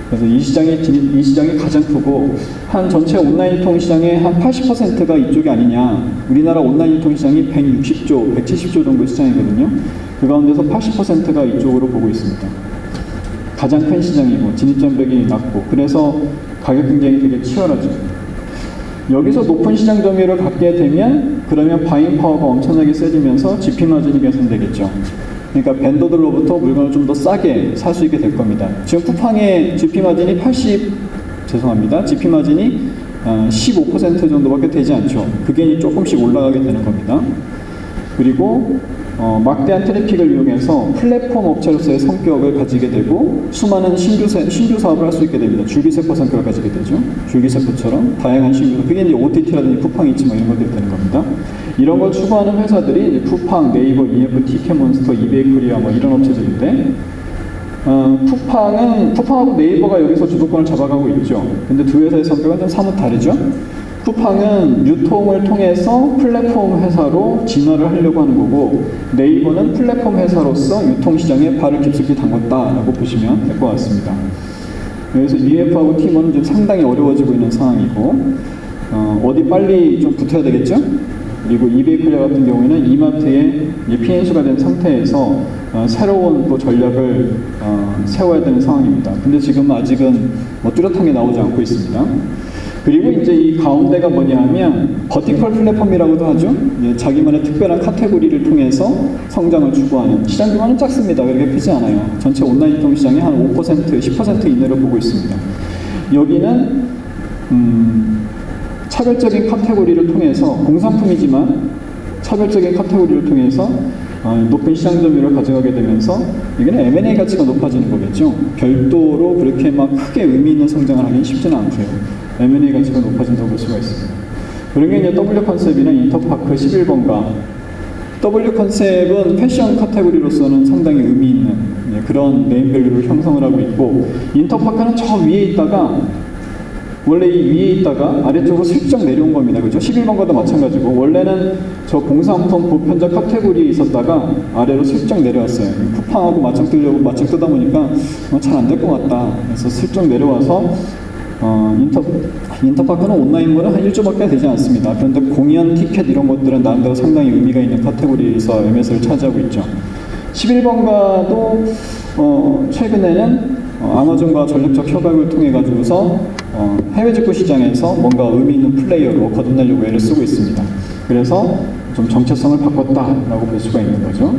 그래서 이 시장이 가장 크고 한 전체 온라인 유통 시장의 한 80%가 이쪽이 아니냐. 우리나라 온라인 유통 시장이 160조, 170조 정도 시장이거든요. 그 가운데서 80%가 이쪽으로 보고 있습니다. 가장 큰 시장이고 진입장벽이 낮고 그래서 가격 경쟁이 되게 치열하죠. 여기서 높은 시장 점유율을 갖게 되면 그러면 바잉 파워가 엄청나게 세지면서 GP 마진이 개선되겠죠. 그러니까 벤더들로부터 물건을 좀 더 싸게 살 수 있게 될 겁니다. 지금 쿠팡의 GP 마진이 GP 마진이 15% 정도밖에 되지 않죠. 그게 조금씩 올라가게 되는 겁니다. 그리고 막대한 트래픽을 이용해서 플랫폼 업체로서의 성격을 가지게 되고 수많은 신규 사업을 할 수 있게 됩니다. 줄기세포 성격을 가지게 되죠. 줄기세포처럼 다양한 신규, 그게 이제 OTT라든지 쿠팡이츠 뭐 이런 것들이 되는 겁니다. 이런 걸 추구하는 회사들이 이제 쿠팡, 네이버, EF, TK몬스터, 이베이 코리아 뭐 이런 업체들인데 쿠팡하고 네이버가 여기서 주도권을 잡아가고 있죠. 근데 두 회사의 성격은 좀 사뭇 다르죠. 쿠팡은 유통을 통해서 플랫폼 회사로 진화를 하려고 하는 거고 네이버는 플랫폼 회사로서 유통시장에 발을 깊숙이 담궜다라고 보시면 될 것 같습니다. 그래서 EF하고 T몬은 좀 상당히 어려워지고 있는 상황이고 어디 빨리 좀 붙어야 되겠죠? 그리고 이베이 코리아 같은 경우에는 이마트에 피해수가 된 상태에서 새로운 또 전략을 세워야 되는 상황입니다. 근데 지금 아직은 뭐 뚜렷한 게 나오지 않고 있습니다. 그리고 이제 이 가운데가 뭐냐면 버티컬 플랫폼이라고도 하죠. 자기만의 특별한 카테고리를 통해서 성장을 추구하는 시장 규모는 작습니다. 그렇게 크지 않아요. 전체 온라인 유통 시장의 한 5%, 10% 이내로 보고 있습니다. 여기는 차별적인 카테고리를 통해서 공산품이지만 차별적인 카테고리를 통해서 높은 시장 점유율을 가져가게 되면서 이게는 M&A 가치가 높아지는 거겠죠. 별도로 그렇게 막 크게 의미 있는 성장을 하기는 쉽지는 않고요. M&A 가치가 높아진다고 볼 수가 있습니다. 그런 게 이제 W 컨셉이나 인터파크 11번가. W 컨셉은 패션 카테고리로서는 상당히 의미 있는 그런 네임밸류를 형성을 하고 있고 인터파크는 저 위에 있다가 원래 이 위에 있다가 아래쪽으로 슬쩍 내려온 겁니다. 그죠? 11번가도 마찬가지고 원래는 저 공산품 보편적 카테고리에 있었다가 아래로 슬쩍 내려왔어요. 쿠팡하고 맞짱 뜨다 보니까 잘 안 될 것 같다. 그래서 슬쩍 내려와서 인터파크는 온라인물은 한 1조밖에 되지 않습니다. 그런데 공연, 티켓 이런 것들은 나름대로 상당히 의미가 있는 카테고리에서 MS를 차지하고 있죠. 11번가도 최근에는 아마존과 전략적 협약을 통해 가지고서 해외 직구 시장에서 뭔가 의미 있는 플레이어로 거듭나려고 애를 쓰고 있습니다. 그래서 좀 정체성을 바꿨다라고 볼 수가 있는 거죠.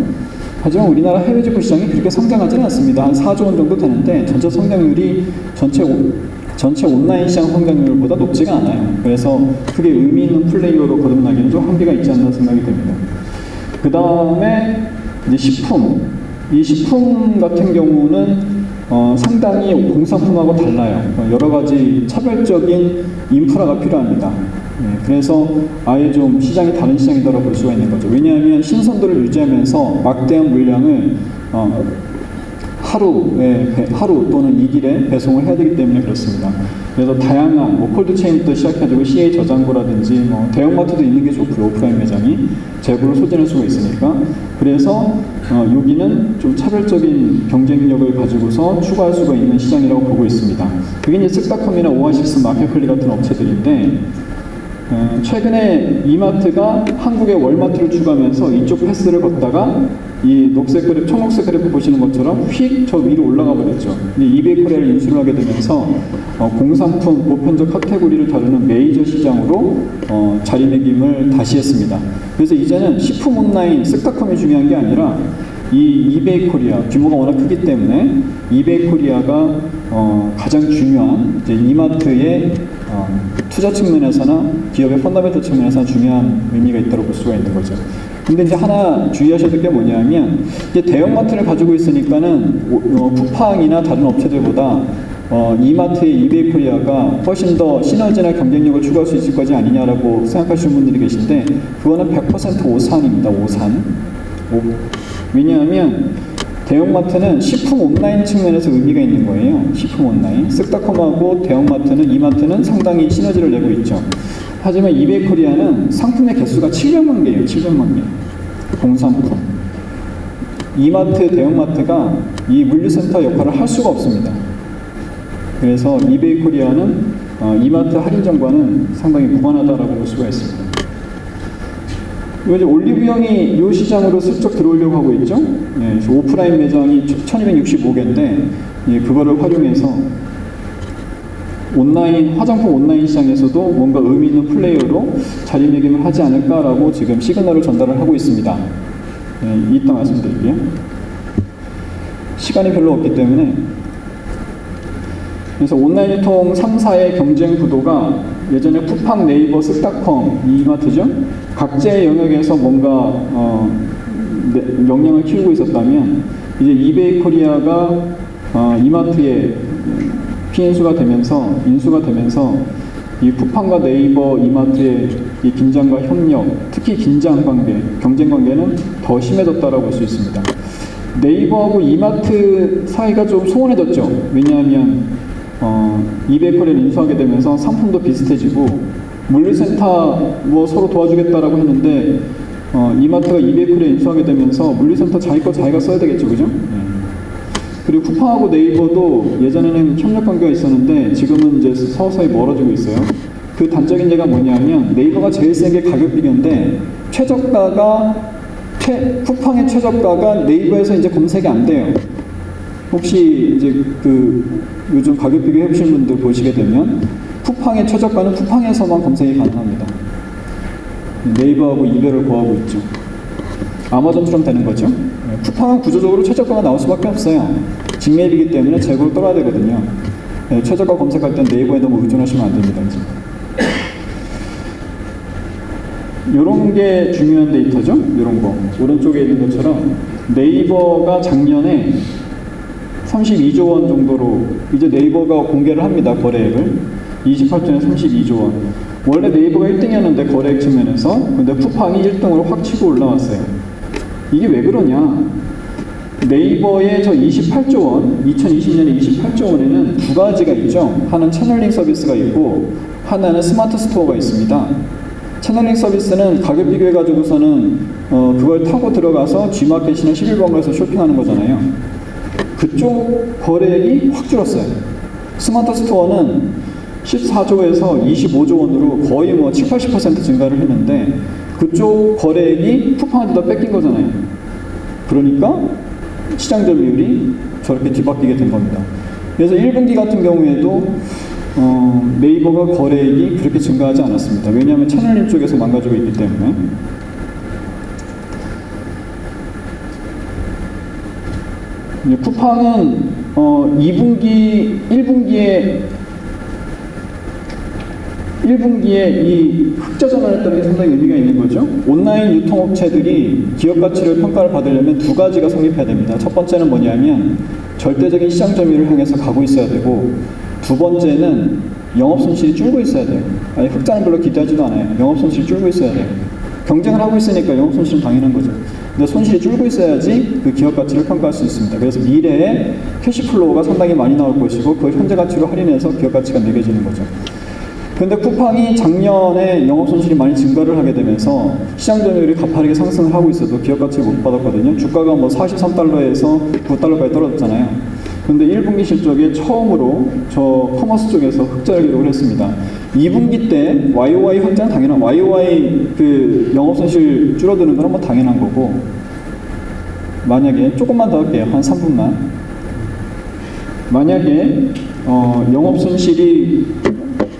하지만 우리나라 해외 직구 시장이 그렇게 성장하지는 않습니다. 한 4조 원 정도 되는데 전체 성장률이 전체 온라인 시장 성장률보다 높지가 않아요. 그래서 크게 의미 있는 플레이어로 거듭나기는 좀 한계가 있지 않나 생각이 됩니다. 그 다음에 이제 식품. 이 식품 같은 경우는 상당히 공산품하고 달라요. 여러 가지 차별적인 인프라가 필요합니다. 그래서 아예 좀 시장이 다른 시장이다라고 볼 수가 있는 거죠. 왜냐하면 신선도를 유지하면서 막대한 물량을 하루 또는 2길에 배송을 해야 되기 때문에 그렇습니다. 그래서 다양한 콜드체인부터 시작해가지고 CA 저장고라든지 대형마트도 있는 게 좋고요. 오프라인 매장이 재고를 소진할 수가 있으니까. 그래서 여기는 좀 차별적인 경쟁력을 가지고서 추가할 수가 있는 시장이라고 보고 있습니다. 그게 이제 쓱닷컴이나 오아시스 마켓플리 같은 업체들인데 최근에 이마트가 한국의 월마트를 추가하면서 이쪽 패스를 걷다가 이 청록색 그래프 보시는 것처럼 휙 저 위로 올라가 버렸죠. 이베이 코리아를 인수를 하게 되면서 공산품 보편적 카테고리를 다루는 메이저 시장으로 자리매김을 다시 했습니다. 그래서 이제는 식품 온라인 쓱닷컴이 중요한 게 아니라 이 이베이 코리아 규모가 워낙 크기 때문에 이베이 코리아가 가장 중요한 이제 이마트의 투자 측면에서나 기업의 펀더멘털 측면에서나 중요한 의미가 있다고 볼 수가 있는 거죠. 근데 이제 하나 주의하셔야 될 게 뭐냐면 이제 대형마트를 가지고 있으니까는 쿠팡이나 다른 업체들보다 이마트의 이베이 코리아가 훨씬 더 시너지나 경쟁력을 추구할 수 있을 거지 아니냐라고 생각하시는 분들이 계신데 그거는 100% 오산입니다. 오산. 왜냐하면 대형마트는 식품 온라인 측면에서 의미가 있는 거예요. 식품 온라인. 쓱닷컴하고 대형마트는 이마트는 상당히 시너지를 내고 있죠. 하지만 이베이코리아는 상품의 개수가 700만 개예요. 700만 개. 공산품. 이마트, 대형마트가 이 물류센터 역할을 할 수가 없습니다. 그래서 이베이코리아는 이마트 할인점과는 상당히 무관하다라고 볼 수가 있습니다. 이제 올리브영이 이 시장으로 슬쩍 들어오려고 하고 있죠. 예, 오프라인 매장이 1265개인데 예, 그거를 활용해서 온라인 화장품 온라인 시장에서도 뭔가 의미 있는 플레이어로 자리매김을 하지 않을까라고 지금 시그널을 전달을 하고 있습니다. 예, 이따 말씀드릴게요. 시간이 별로 없기 때문에 그래서 온라인 유통 3사의 경쟁 구도가 예전에 쿠팡, 네이버, 쓱닷컴, 이마트죠. 각자의 영역에서 뭔가 역량을 키우고 있었다면 이제 이베이코리아가 이마트의 피인수가 되면서 인수가 되면서 이 쿠팡과 네이버, 이마트의 이 긴장과 협력, 특히 긴장 관계, 경쟁 관계는 더 심해졌다라고 볼 수 있습니다. 네이버하고 이마트 사이가 좀 소원해졌죠. 왜냐하면 이베이코리아를 인수하게 되면서 상품도 비슷해지고 물류센터 뭐 서로 도와주겠다라고 했는데 이마트가 이베이코리아 인수하게 되면서 물류센터 자기 거 자기가 써야 되겠죠, 그죠? 그리고 쿠팡하고 네이버도 예전에는 협력 관계가 있었는데 지금은 이제 서서히 멀어지고 있어요. 그 단적인 예가 뭐냐면 네이버가 제일 센 게 가격 비교인데 쿠팡의 최저가가 네이버에서 이제 검색이 안 돼요. 혹시 이제 요즘 가격 비교 해보신 분들 보시게 되면 쿠팡의 최저가는 쿠팡에서만 검색이 가능합니다. 네이버하고 이별을 구하고 있죠. 아마존처럼 되는 거죠. 쿠팡은 구조적으로 최저가가 나올 수밖에 없어요. 직매입이기 때문에 재고를 떨어야 되거든요. 최저가 검색할 땐 네이버에 너무 의존하시면 안 됩니다. 이런 게 중요한 데이터죠. 이런 거. 오른쪽에 있는 것처럼 네이버가 작년에 32조 원 정도로 이제 네이버가 공개를 합니다. 거래액을. 28조에 32조 원. 원래 네이버가 1등이었는데 거래액 측면에서. 근데 쿠팡이 1등으로 확 치고 올라왔어요. 이게 왜 그러냐? 네이버의 저 28조 원, 2020년에 28조 원에는 두 가지가 있죠. 하나는 채널링 서비스가 있고 하나는 스마트 스토어가 있습니다. 채널링 서비스는 가격 비교해가지고서는 그걸 타고 들어가서 G마켓이나 11번가에서 쇼핑하는 거잖아요. 그쪽 거래액이 확 줄었어요. 스마트 스토어는 14조에서 25조 원으로 거의 뭐 70-80% 증가를 했는데 그쪽 거래액이 쿠팡한테 다 뺏긴 거잖아요. 그러니까 시장 점유율이 저렇게 뒤바뀌게 된 겁니다. 그래서 1분기 같은 경우에도 네이버가 거래액이 그렇게 증가하지 않았습니다. 왜냐하면 채널링 쪽에서 망가지고 있기 때문에. 쿠팡은 1분기에 이 흑자 전환을 했다는 게 상당히 의미가 있는 거죠. 온라인 유통업체들이 기업 가치를 평가를 받으려면 두 가지가 성립해야 됩니다. 첫 번째는 뭐냐면 절대적인 시장 점유율을 향해서 가고 있어야 되고 두 번째는 영업 손실이 줄고 있어야 돼요. 아니, 흑자는 별로 기대하지도 않아요. 영업 손실이 줄고 있어야 돼요. 경쟁을 하고 있으니까 영업 손실은 당연한 거죠. 근데 손실이 줄고 있어야지 그 기업 가치를 평가할 수 있습니다. 그래서 미래에 캐시플로우가 상당히 많이 나올 것이고 그 현재 가치로 할인해서 기업 가치가 매겨지는 거죠. 근데 쿠팡이 작년에 영업 손실이 많이 증가를 하게 되면서 시장 점유율이 가파르게 상승을 하고 있어도 기업 가치를 못 받았거든요. 주가가 뭐 43달러에서 9달러까지 떨어졌잖아요. 근데 1분기 실적에 처음으로 저 커머스 쪽에서 흑자를 기록을 했습니다. 2분기 때 YOY 흑자는 당연한, YOY 그 영업 손실 줄어드는 건 뭐 당연한 거고, 만약에 조금만 더 할게요. 한 3분만. 만약에 영업 손실이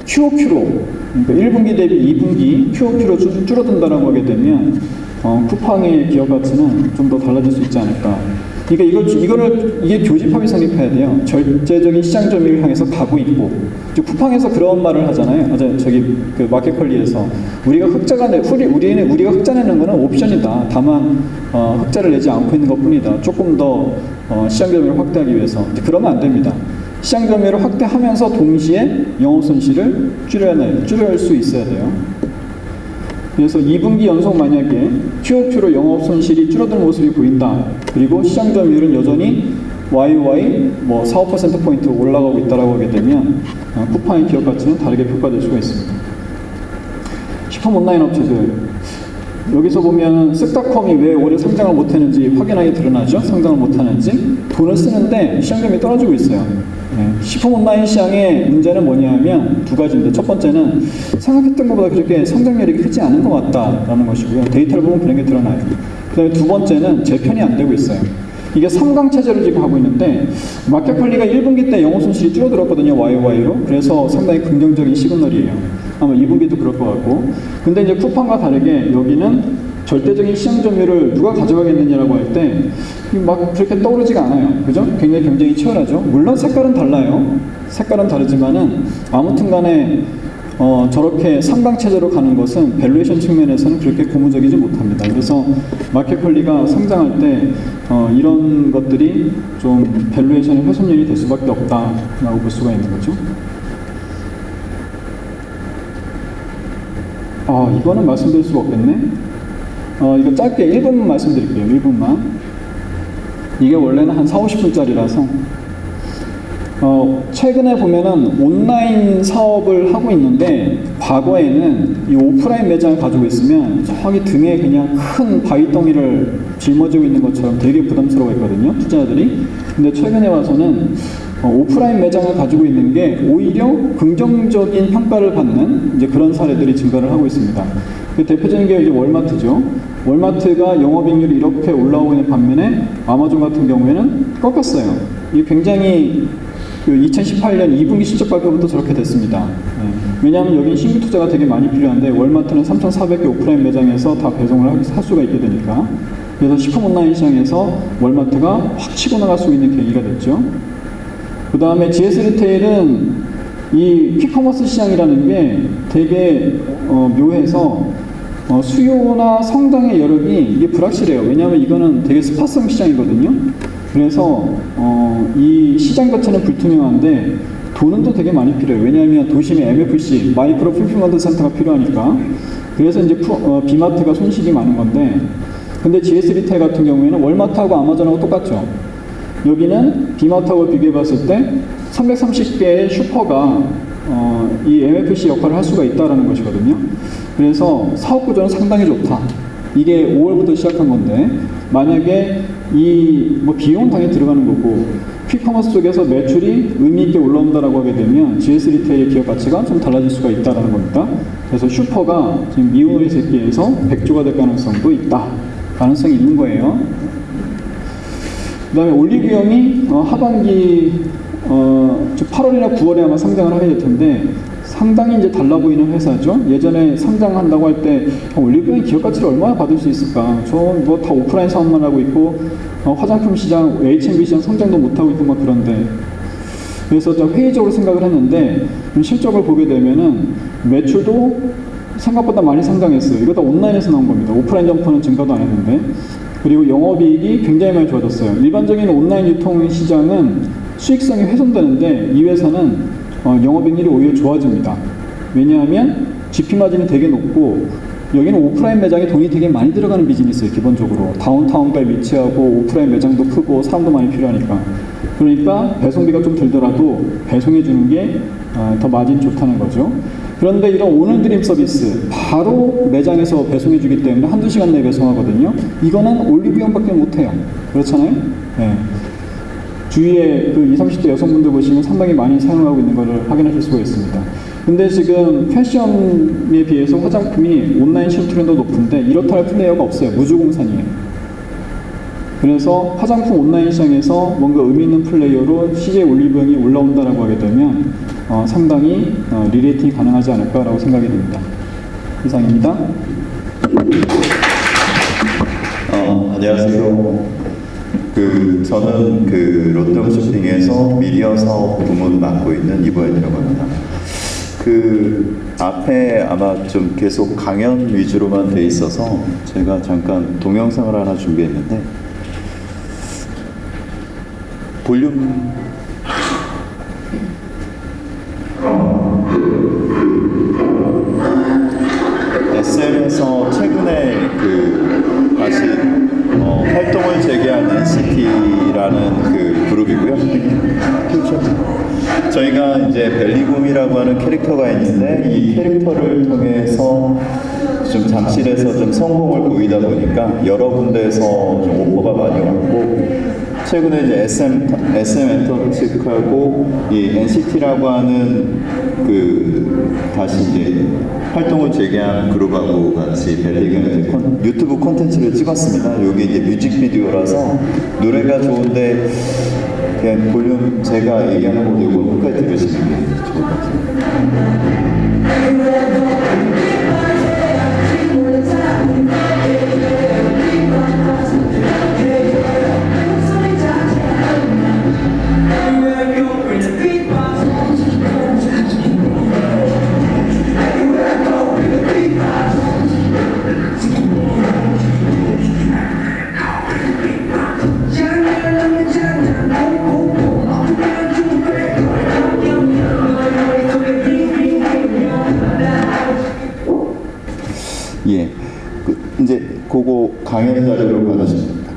QOQ로, 그러니까 1분기 대비 2분기 QOQ로 줄어든다라고 하게 되면 쿠팡의 기업 가치는 좀 더 달라질 수 있지 않을까. 그러니까 이게 교집합이 성립해야 돼요. 절대적인 시장 점유율을 향해서 가고 있고, 쿠팡에서 그런 말을 하잖아요. 저기 그 마켓컬리에서 우리가 흑자 내는 거는 옵션이다. 다만 흑자를 내지 않고 있는 것뿐이다. 조금 더 시장 점유율을 확대하기 위해서. 그러면 안 됩니다. 시장 점유율을 확대하면서 동시에 영업 손실을 줄여낼 수 있어야 돼요. 그래서 2분기 연속 만약에 QOQ로 영업 손실이 줄어드는 모습이 보인다. 그리고 시장 점유율은 여전히 YY 4, 5%포인트 올라가고 있다고 하게 되면 쿠팡의 기업 가치는 다르게 평가될 수가 있습니다. 식품 온라인 업체들, 여기서 보면 쓱닷컴이 왜 올해 성장을 못했는지 확연하게 드러나죠. 성장을 못하는지. 돈을 쓰는데 시장점이 떨어지고 있어요. 식품 온라인 시장의 문제는 뭐냐면 두 가지인데, 첫 번째는 생각했던 것보다 그렇게 성장률이 크지 않은 것 같다라는 것이고요. 데이터를 보면 그런 게 드러나요. 그 다음에 두 번째는 재편이 안 되고 있어요. 이게 3강 체제로 지금 하고 있는데, 마켓컬리가 1분기 때 영업 손실이 줄어들었거든요, YOY로. 그래서 상당히 긍정적인 시그널이에요. 아마 2분기도 그럴 것 같고. 근데 이제 쿠팡과 다르게 여기는 절대적인 시장 점유율을 누가 가져가겠느냐라고 할 때 막 그렇게 떠오르지가 않아요. 그죠? 굉장히 경쟁이 치열하죠. 물론 색깔은 달라요. 색깔은 다르지만은 아무튼 간에 저렇게 3강 체제로 가는 것은 밸류에이션 측면에서는 그렇게 고무적이지 못합니다. 그래서 마켓컬리가 성장할 때 이런 것들이 좀 밸류에이션의 훼손율이 될 수밖에 없다라고 볼 수가 있는 거죠. 이거는 말씀드릴 수가 없겠네. 이거 짧게 1분만 말씀드릴게요. 1분만. 이게 원래는 한 4, 50분짜리라서 최근에 보면은 온라인 사업을 하고 있는데, 과거에는 이 오프라인 매장을 가지고 있으면 저기 등에 그냥 큰 바위덩이를 짊어지고 있는 것처럼 되게 부담스러워했거든요, 투자자들이. 근데 최근에 와서는 오프라인 매장을 가지고 있는 게 오히려 긍정적인 평가를 받는 이제 그런 사례들이 증가를 하고 있습니다. 그 대표적인 게 이제 월마트죠. 월마트가 영업이익률이 이렇게 올라오고 있는 반면에 아마존 같은 경우에는 꺾였어요. 이게 굉장히 2018년 2분기 실적 발표부터 저렇게 됐습니다. 왜냐하면 여기 신규 투자가 되게 많이 필요한데, 월마트는 3,400개 오프라인 매장에서 다 배송을 할 수가 있게 되니까. 그래서 식품 온라인 시장에서 월마트가 확 치고 나갈 수 있는 계기가 됐죠. 그 다음에 GS 리테일은 이 퀵커머스 시장이라는 게 되게 묘해서 수요나 성장의 여력이 이게 불확실해요. 왜냐하면 이거는 되게 스파성 시장이거든요. 그래서 이 시장 자체는 불투명한데 돈은 또 되게 많이 필요해요. 왜냐하면 도심에 MFC, 마이크로 풀필먼트 센터가 필요하니까. 그래서 이제 비마트가 손실이 많은 건데, 근데 GS 리테일 같은 경우에는 월마트하고 아마존하고 똑같죠. 여기는 비마트하고 비교해 봤을 때 330개의 슈퍼가 이 MFC 역할을 할 수가 있다는 것이거든요. 그래서 사업 구조는 상당히 좋다. 이게 5월부터 시작한 건데, 만약에 비용은 당연히 들어가는 거고, 퀵커머스 쪽에서 매출이 의미 있게 올라온다라고 하게 되면 GS 리테일의 기업 가치가 좀 달라질 수가 있다라는 겁니다. 그래서 슈퍼가 지금 미오노리 새끼에서 100조가 될 가능성도 있다. 가능성이 있는 거예요. 그 다음에 올리브영이 하반기 8월이나 9월에 아마 상장을 하게 될 텐데, 상당히 이제 달라 보이는 회사죠. 예전에 상장한다고 할 때 올리브영이 기업 가치를 얼마나 받을 수 있을까? 저 뭐 다 오프라인 사업만 하고 있고 화장품 시장, H&B 시장 성장도 못 하고 있고 막 그런데. 그래서 좀 회의적으로 생각을 했는데, 실적을 보게 되면은 매출도 생각보다 많이 상장했어요. 이거 다 온라인에서 나온 겁니다. 오프라인 점포는 증가도 안 했는데. 그리고 영업이익이 굉장히 많이 좋아졌어요. 일반적인 온라인 유통 시장은 수익성이 훼손되는데, 이 회사는 영업이익률이 오히려 좋아집니다. 왜냐하면 GP 마진이 되게 높고, 여기는 오프라인 매장에 돈이 되게 많이 들어가는 비즈니스예요. 기본적으로 다운타운가에 위치하고 오프라인 매장도 크고 사람도 많이 필요하니까. 그러니까 배송비가 좀 들더라도 배송해 주는 게 더 마진이 좋다는 거죠. 그런데 이런 오늘드림 서비스, 바로 매장에서 배송해 주기 때문에 한두 시간 내에 배송하거든요. 이거는 올리브영밖에 못해요. 그렇잖아요? 네. 주위에 그 20, 30대 여성분들 보시면 상당히 많이 사용하고 있는 것을 확인하실 수가 있습니다. 근데 지금 패션에 비해서 화장품이 온라인 실트렌도 높은데 이렇다 할 플레이어가 없어요. 무주공산이에요. 그래서 화장품 온라인 시장에서 뭔가 의미 있는 플레이어로 CJ 올리브영이 올라온다라고 하게 되면 상당히 리레이팅이 가능하지 않을까라고 생각이 됩니다. 이상입니다. 안녕하세요. 저는 롯데홈쇼핑에서 미디어 사업 부문 맡고 있는 이보현이라고 합니다. 앞에 아마 좀 계속 강연 위주로만 돼 있어서 제가 잠깐 동영상을 하나 준비했는데, 볼륨 SM에서 캐릭터가 있는데 이 캐릭터를 통해서 좀 잠실에서 좀 성공을 보이다 보니까 여러 군데에서 좀 오퍼가 많이 왔고 최근에 이제 SM 엔터테인먼트하고 이 NCT라고 하는 그 다시 이제 활동을 재개한 그룹하고 같이 벨리가 이제 유튜브 콘텐츠를 찍었습니다. 여기 이제 뮤직비디오라서 노래가 좋은데 그냥 볼륨 제가 얘기하는 거 이거 끝까지 들으시는 게 좋을 것 같아요. 예, 이제 그거 강연 자료로 받으시면 됩니다.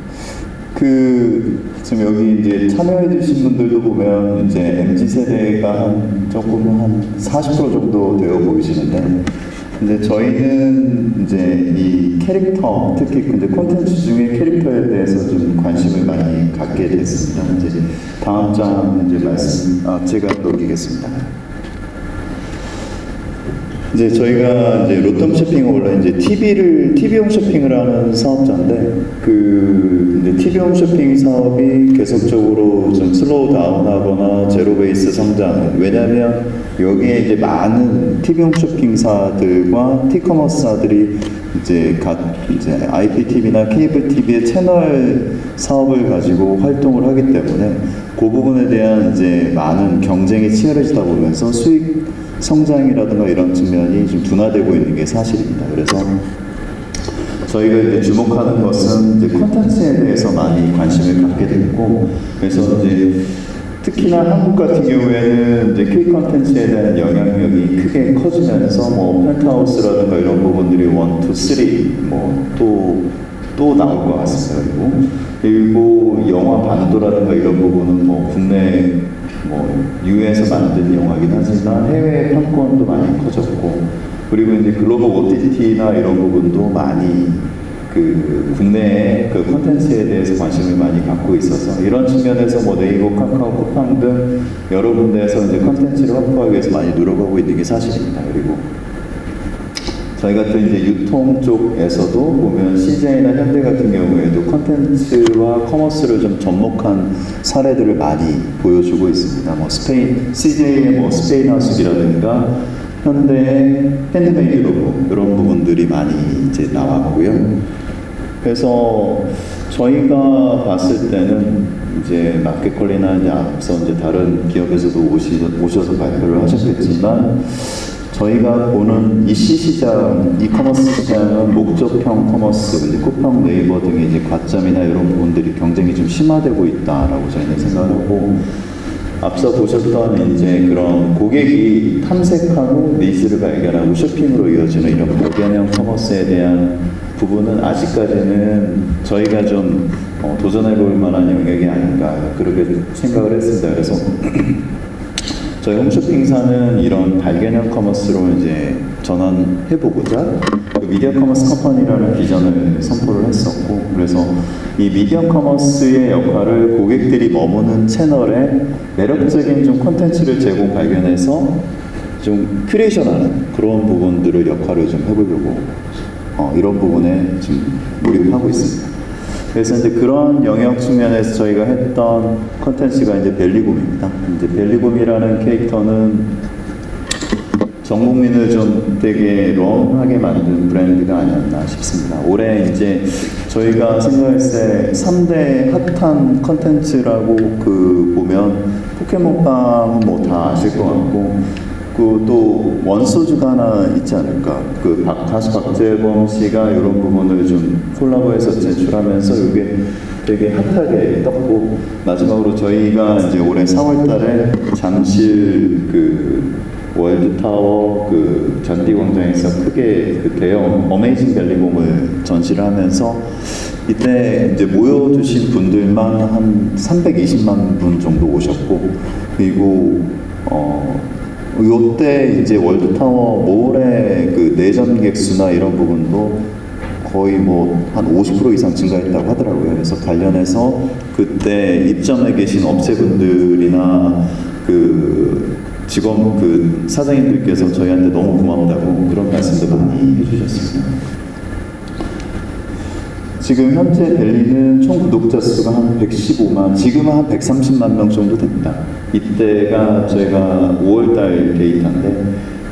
지금 여기 이제 참여해주신 분들도 보면 이제 MZ 세대가 조금 한 40% 정도 되어 보이시는데, 이제 저희는 이제 이 캐릭터, 특히 이제 콘텐츠 중에 캐릭터에 대해서 좀 관심을 많이 갖게 됐습니다. 이제 다음 장 이제 제가 넘기겠습니다. 이제 저희가 이제 롯데홈쇼핑은 원래 이제 TV 홈쇼핑을 하는 사업자인데 이제 TV 홈쇼핑 사업이 계속적으로 좀 슬로우 다운하거나 제로 베이스 성장. 왜냐하면 여기에 이제 많은 TV 홈쇼핑사들과 티커머스사들이 이제 IPTV나 케이블 TV의 채널 사업을 가지고 활동을 하기 때문에 그 부분에 대한 이제 많은 경쟁이 치열해지다 보면서 수익 성장이라든가 이런 측면이 좀 둔화되고 있는 게 사실입니다. 그래서 저희가 이제 주목하는 것은 이제 콘텐츠에 대해서 많이 관심을 갖게 됐고, 그래서 이제 특히나 한국 같은 경우에는 이제 K 콘텐츠에 대한 영향력이 크게 커지면서 뭐 펜트하우스라든가 이런 부분들이 1, 2, 3 또 나올 것 같습니다. 그리고 영화 반도라든가 이런 부분은 뭐 국내 유에서 만든 영화이긴 하지만 해외 판권도 많이 커졌고, 그리고 이제 글로벌 OTT나 이런 부분도 많이 국내의 콘텐츠에 대해서 관심을 많이 갖고 있어서 이런 측면에서 뭐 네이버, 카카오, 쿠팡 등 여러 군데에서 이제 콘텐츠를 확보하기 위해서 많이 노력하고 있는 게 사실입니다. 그리고 저희가 또 이제 유통 쪽에서도 보면 CJ나 현대 같은 경우에도 콘텐츠와 커머스를 좀 접목한 사례들을 많이 보여주고 있습니다. 뭐 CJ의 뭐 스페인 하숙이라든가 현대의 핸드메이드 로고 이런 부분들이 많이 이제 나왔고요. 그래서 저희가 봤을 때는 이제 마켓컬리나 이제 앞서 이제 다른 기업에서도 오셔서 발표를 하셨겠지만, 저희가 보는 EC 시장, 이커머스 시장은 목적형 커머스, 이제 쿠팡, 네이버 등의 이제 과점이나 이런 부분들이 경쟁이 좀 심화되고 있다라고 저희는 생각하고, 앞서 보셨던 이제 그런 고객이 탐색하고 니즈를 발견하고 쇼핑으로 이어지는 이런 고객형 커머스에 대한 부분은 아직까지는 저희가 좀 도전해볼 만한 영역이 아닌가 그렇게 생각을 했습니다. 그래서 저희 홈쇼핑사는 이런 발견형 커머스로 이제 전환해보고자 미디어 커머스 컴퍼니라는 비전을 선포를 했었고, 그래서 이 미디어 커머스의 역할을 고객들이 머무는 채널에 매력적인 좀 콘텐츠를 제공 발견해서 좀 큐레이션하는 그런 부분들을 역할을 좀 해보려고 이런 부분에 좀 몰입하고 있습니다. 그래서 이제 그런 영역 측면에서 저희가 했던 콘텐츠가 이제 벨리곰입니다. 이제 벨리곰이라는 캐릭터는 전 국민을 좀 되게 롱하게 만든 브랜드가 아니었나 싶습니다. 올해 이제 저희가 생각했을 때 3대 핫한 콘텐츠라고 보면 포켓몬빵은 뭐 다 아실 것 같고, 또 원소주가 하나 있지 않을까. 가수 박재범 씨가 이런 부분을 좀 콜라보해서 제출하면서 이게 되게 핫하게 떴고, 마지막으로 저희가 이제 올해 4월달에 잠실 월드타워 잔디광장에서 크게 대형 어메이징 벨리곰을 전시를 하면서 이때 이제 모여주신 분들만 한 320만 분 정도 오셨고, 그리고 요때 이제 월드타워 몰의 그 내전객 수나 이런 부분도 거의 뭐 한 50% 이상 증가했다고 하더라고요. 그래서 관련해서 그때 입점해 계신 업체분들이나 그 직원 그 사장님들께서 저희한테 너무 고맙다고 그런 말씀도 많이 해주셨습니다. 지금 현재 벨리는 총 구독자 수가 한 115만, 지금은 한 130만 명 정도 됩니다. 이때가 저희가 5월달 데이터인데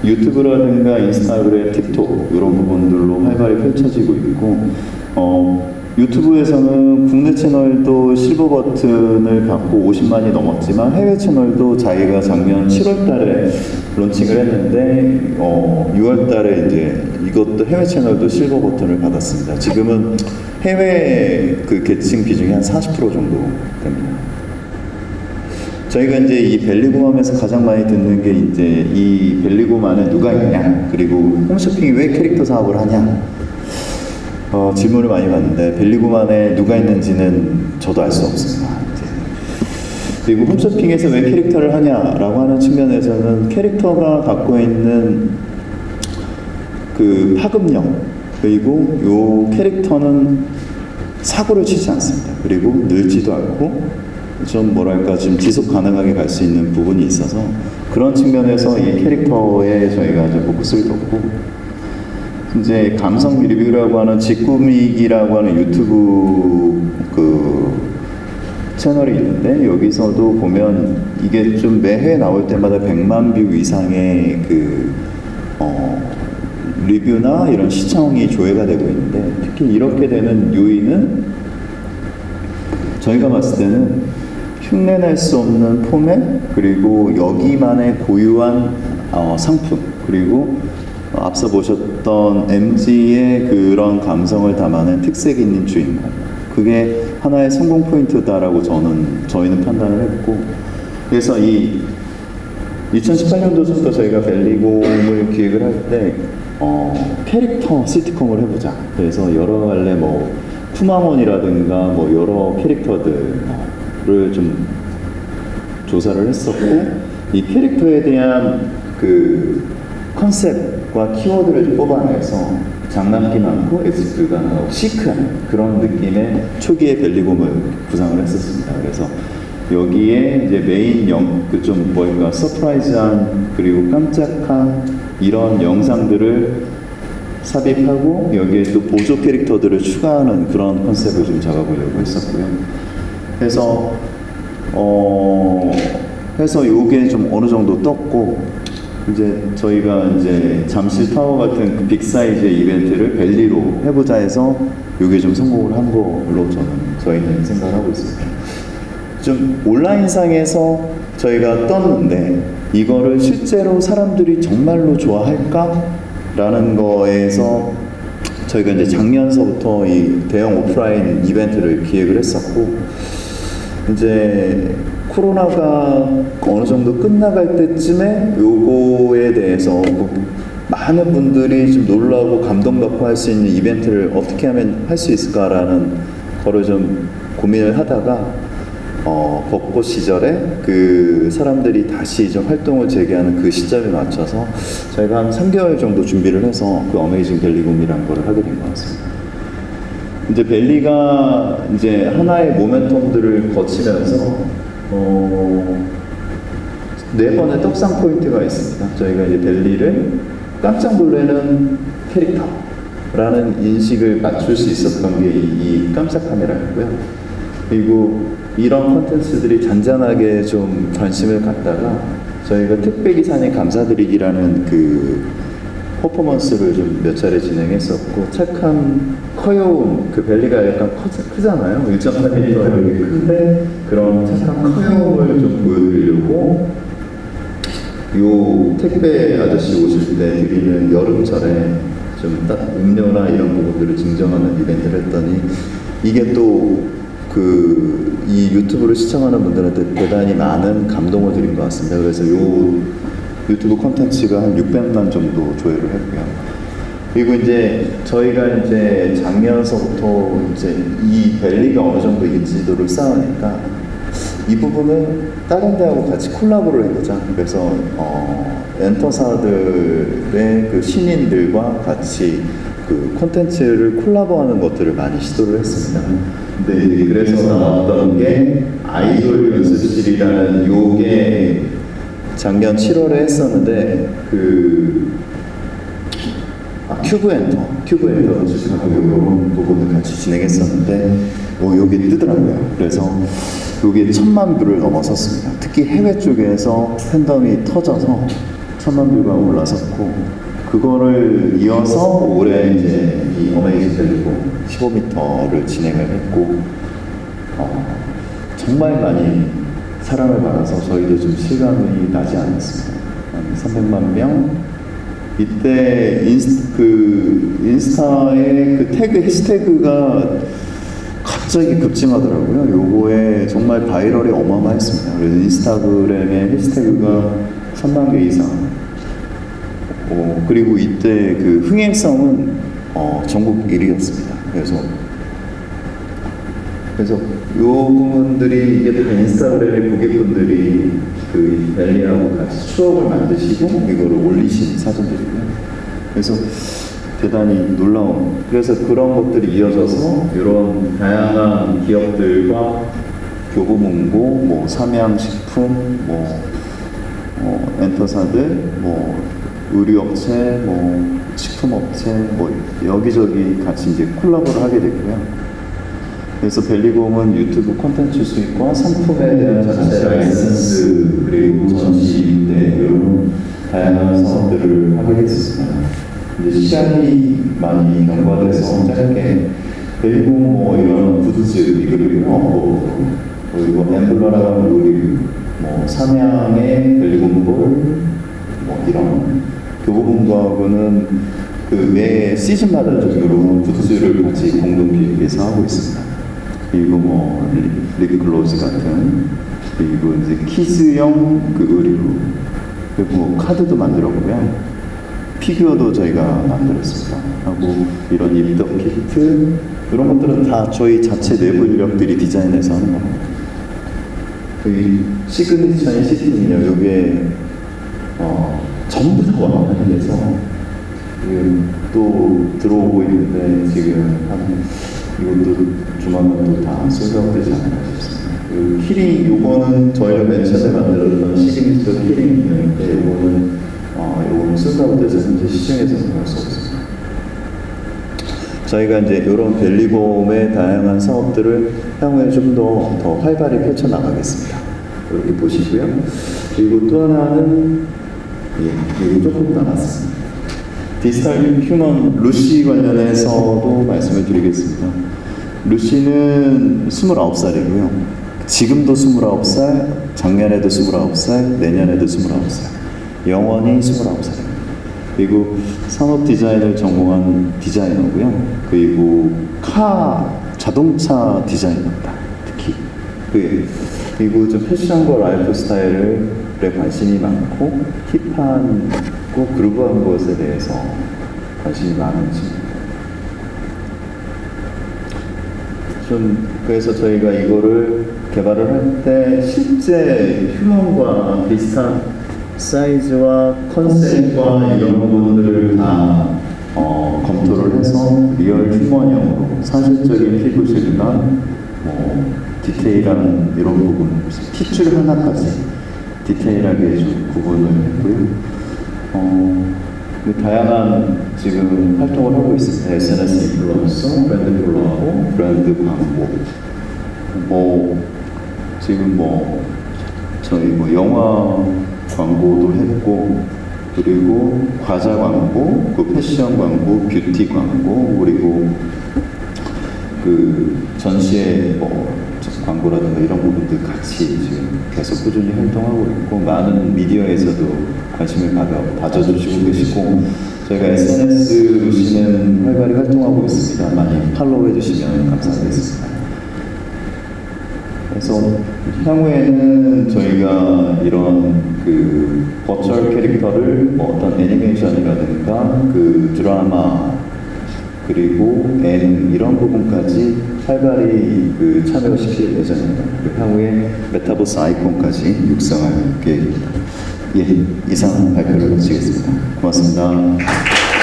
유튜브라든가 인스타그램, 틱톡 이런 부분들로 활발히 펼쳐지고 있고 유튜브에서는 국내 채널도 실버 버튼을 받고 50만이 넘었지만 해외 채널도 자기가 작년 7월달에 론칭을 했는데 6월달에 이제 이것도 해외 채널도 실버 버튼을 받았습니다. 지금은 해외 그 계층 비중이 한 40% 정도 됩니다. 저희가 이제 이 벨리고맘에서 가장 많이 듣는 게 이제 이 벨리고맘에 누가 있냐, 그리고 홈쇼핑이 왜 캐릭터 사업을 하냐 질문을 많이 받는데 벨리고맘에 누가 있는지는 저도 알 수 없습니다. 그리고 홈쇼핑에서 왜 캐릭터를 하냐라고 하는 측면에서는 캐릭터가 갖고 있는 그 파급력, 그리고 요 캐릭터는 사고를 치지 않습니다. 그리고 늘지도 않고 좀 뭐랄까 좀 지속 가능하게 갈 수 있는 부분이 있어서 그런 측면에서 이 캐릭터에 저희가 이제 포커스를 뒀고, 이제 감성 리뷰라고 하는 직구미기라고 하는 유튜브 그 채널이 있는데 여기서도 보면 이게 좀 매회 나올 때마다 100만 뷰 이상의 그 리뷰나 이런 시청이 조회가 되고 있는데, 특히 이렇게 되는 요인은 저희가 봤을 때는 흉내낼 수 없는 포맷, 그리고 여기만의 고유한 상품, 그리고 앞서 보셨던 MG의 그런 감성을 담아낸 특색 있는 주인공, 그게 하나의 성공 포인트다라고 저희는 판단을 했고, 그래서 이 2018년도부터 저희가 벨리곰을 기획을 할 때 캐릭터 시트콤을 해보자. 그래서 여러 갈래 뭐 쿠마몬이라든가 뭐 여러 캐릭터들을 좀 조사를 했었고, 이 캐릭터에 대한 그 컨셉과 키워드를 좀 뽑아내서 장난기 많고 엑스 불가능하고 시크한 그런 느낌의 초기의 벨리곰을 구상을 했었습니다. 그래서 여기에 이제 메인 그 좀 뭐랄까 서프라이즈한 그리고 깜짝한 이런 영상들을 삽입하고 여기에 또 보조 캐릭터들을 추가하는 그런 컨셉을 좀 잡아보려고 했었고요. 해서 요게 좀 어느 정도 떴고, 이제 저희가 이제 잠실 타워 같은 그 빅 사이즈의 이벤트를 벨리로 해보자 해서 요게 좀 성공을 한 걸로 저희는 생각을 하고 있습니다. 좀 온라인상에서 저희가 떴는데 이거를 실제로 사람들이 정말로 좋아할까? 라는 거에서 저희가 이제 작년서부터 이 대형 오프라인 이벤트를 기획을 했었고, 이제 코로나가 어느 정도 끝나갈 때쯤에 요거에 대해서 많은 분들이 좀 놀라고 감동받고 할 수 있는 이벤트를 어떻게 하면 할 수 있을까라는 거를 좀 고민을 하다가 벚꽃 시절에 그 사람들이 다시 좀 활동을 재개하는 그 시점에 맞춰서 저희가 한 3개월 정도 준비를 해서 그 어메이징 벨리곰이라는 거를 하게 된 것 같습니다. 이제 벨리가 이제 하나의 모멘텀들을 거치면서 4번의 떡상 포인트가 있습니다. 저희가 이제 벨리를 깜짝 놀라는 캐릭터라는 인식을 맞출 수 있었던 게 이 깜짝 카메라였고요. 그리고 이런 콘텐츠들이 잔잔하게 좀 관심을 갖다가 저희가 택배기사님 감사드리기라는 그 퍼포먼스를 좀 몇 차례 진행했었고, 착한 커여운 그 벨리가 약간 크잖아요. 1.8m 이렇게 큰데 그런 착한 커여움을 좀 보여드리려고 요 택배 아저씨 오실 때 드리는 여름철에 좀 딱 음료나 이런 부분들을 증정하는 이벤트를 했더니 이게 또 이 유튜브를 시청하는 분들한테 대단히 많은 감동을 드린 것 같습니다. 그래서 요 유튜브 콘텐츠가 한 600만 정도 조회를 했고요. 그리고 이제 저희가 이제 작년서부터 이제 이 벨리가 어느 정도 인지도를 쌓으니까 이 부분은 다른 데하고 같이 콜라보를 해보자. 그래서 엔터사들의 그 신인들과 같이 그 콘텐츠를 콜라보하는 것들을 많이 시도를 했습니다. 근데 그래서 나왔던 게 아이돌 연습실이라는 요게 작년 7월에 했었는데 큐브엔터 주식하고 이런 부분을 같이 진행했었는데 여기 뜨더라고요. 그래서 여기 1000만 뷰를 넘어섰습니다. 특히 해외 쪽에서 팬덤이 터져서 1000만 뷰가 올라섰고 그거를 이어서 올해 이제 이 어메이징 밸리고 15m를 진행을 했고 정말 많이 사랑을 받아서 저희도 좀 실감이 나지 않았습니다. 한 300만 명. 이때 인스타의 그 태그 해시태그가 갑자기 급증하더라고요. 요거에 정말 바이럴이 어마어마했습니다. 그래서 인스타그램의 해시태그가 3만 개 이상. 그리고 이때 그 흥행성은 전국 1위였습니다. 그래서 요 부분들이 이게 다 인스타그램의 고객분들이 그 벨리하고 같이 추억을 만드시고 이거를 올리신 사진들이고요. 그래서 대단히 놀라운. 그래서 그런 것들이 이어져서 이런 다양한 기업들과 교보문고, 뭐 삼양식품, 엔터사들, 의류업체, 식품업체, 여기저기 같이 이제 콜라보를 하게 됐고요. 그래서 벨리곰은 유튜브 콘텐츠 수익과 상품에 대한 자체 라이선스 그리고 전시 때 이런 다양한 사업들을 하게 됐습니다. 이제 시간이 많이 경과돼서 짧게 벨리곰 이런 굿즈 그리고 엠블러라는 의류 삼양의 벨리곰볼 이런 교보문고하고는 그 매 시즌마다 좀 이런 굿즈를 같이 공동 기획해서 하고 있습니다. 그리고 립글로즈 같은 그리고 이제 키즈용 그 의류 그리고 카드도 만들었고요. 피규어도 저희가 만들었습니다. 하고 이런 입덕 키트 이런 것들은 다 저희 자체 내부 인력들이 디자인해서 하는 겁니다. 그 시그니처인 시트는요. 요게 전부 다 완판돼서 또 들어오고 있는데 지금 이것도 조만간 또 다 솔드아웃되지 않을까 싶습니다. 키링 요거는 저희가 맨 처음에 만들었던 시그니처 키링인데 요거는 솔드아웃돼서 현재 시중에서는 볼 수 없습니다. 저희가 이제 이런 벨리곰의 다양한 사업들을 향후에 좀 더 활발히 펼쳐 나가겠습니다. 이렇게 보시고요. 그리고 또 하나는 이거 조금 남았습니다. 디지털 휴먼 루시 관련해서도 말씀을 드리겠습니다. 루시는 29살이고요. 지금도 29살, 작년에도 29살, 내년에도 29살. 영원히 29살입니다. 그리고 산업 디자인을 전공한 디자이너고요. 그리고 자동차 디자이너입니다. 특히. 그리고 좀 패션과 라이프 스타일에 관심이 많고 힙하고 그루브한 것에 대해서 관심이 많은 친구입니다. 그래서 저희가 이거를 개발을 할 때 실제 휴먼과 비슷한 사이즈와 컨셉과 이런 부분들을 다 검토를 해서 리얼 휴먼형으로 사실적인 피부질감, 디테일한 이런 부분, 핏줄 하나까지 디테일하게 좀 구분을 했고요. 다양한 지금 활동을 하고 있습니다. SNS 인플루언서, 브랜드 콜라보, 브랜드 광고, 지금 저희 영화 광고도 했고, 그리고 과자 광고, 패션 광고, 뷰티 광고, 그리고 전시회 광고라든가 이런 부분들 같이 지금 계속 꾸준히 활동하고 있고, 많은 미디어에서도 관심을 가져주시고 계시고, 저희가 SNS 루시는 활발히 활동하고 있습니다. 많이 팔로우해 주시면 감사하겠습니다. 그래서 향후에는 저희가 이런 버추얼 캐릭터를 어떤 애니메이션이라든가 드라마 그리고 예능 이런 부분까지 활발히 참여시킬 예정입니다. 그리고 향후에 메타버스 아이콘까지 육성할 계획입니다. 예, 이상 발표를 마치겠습니다. 고맙습니다.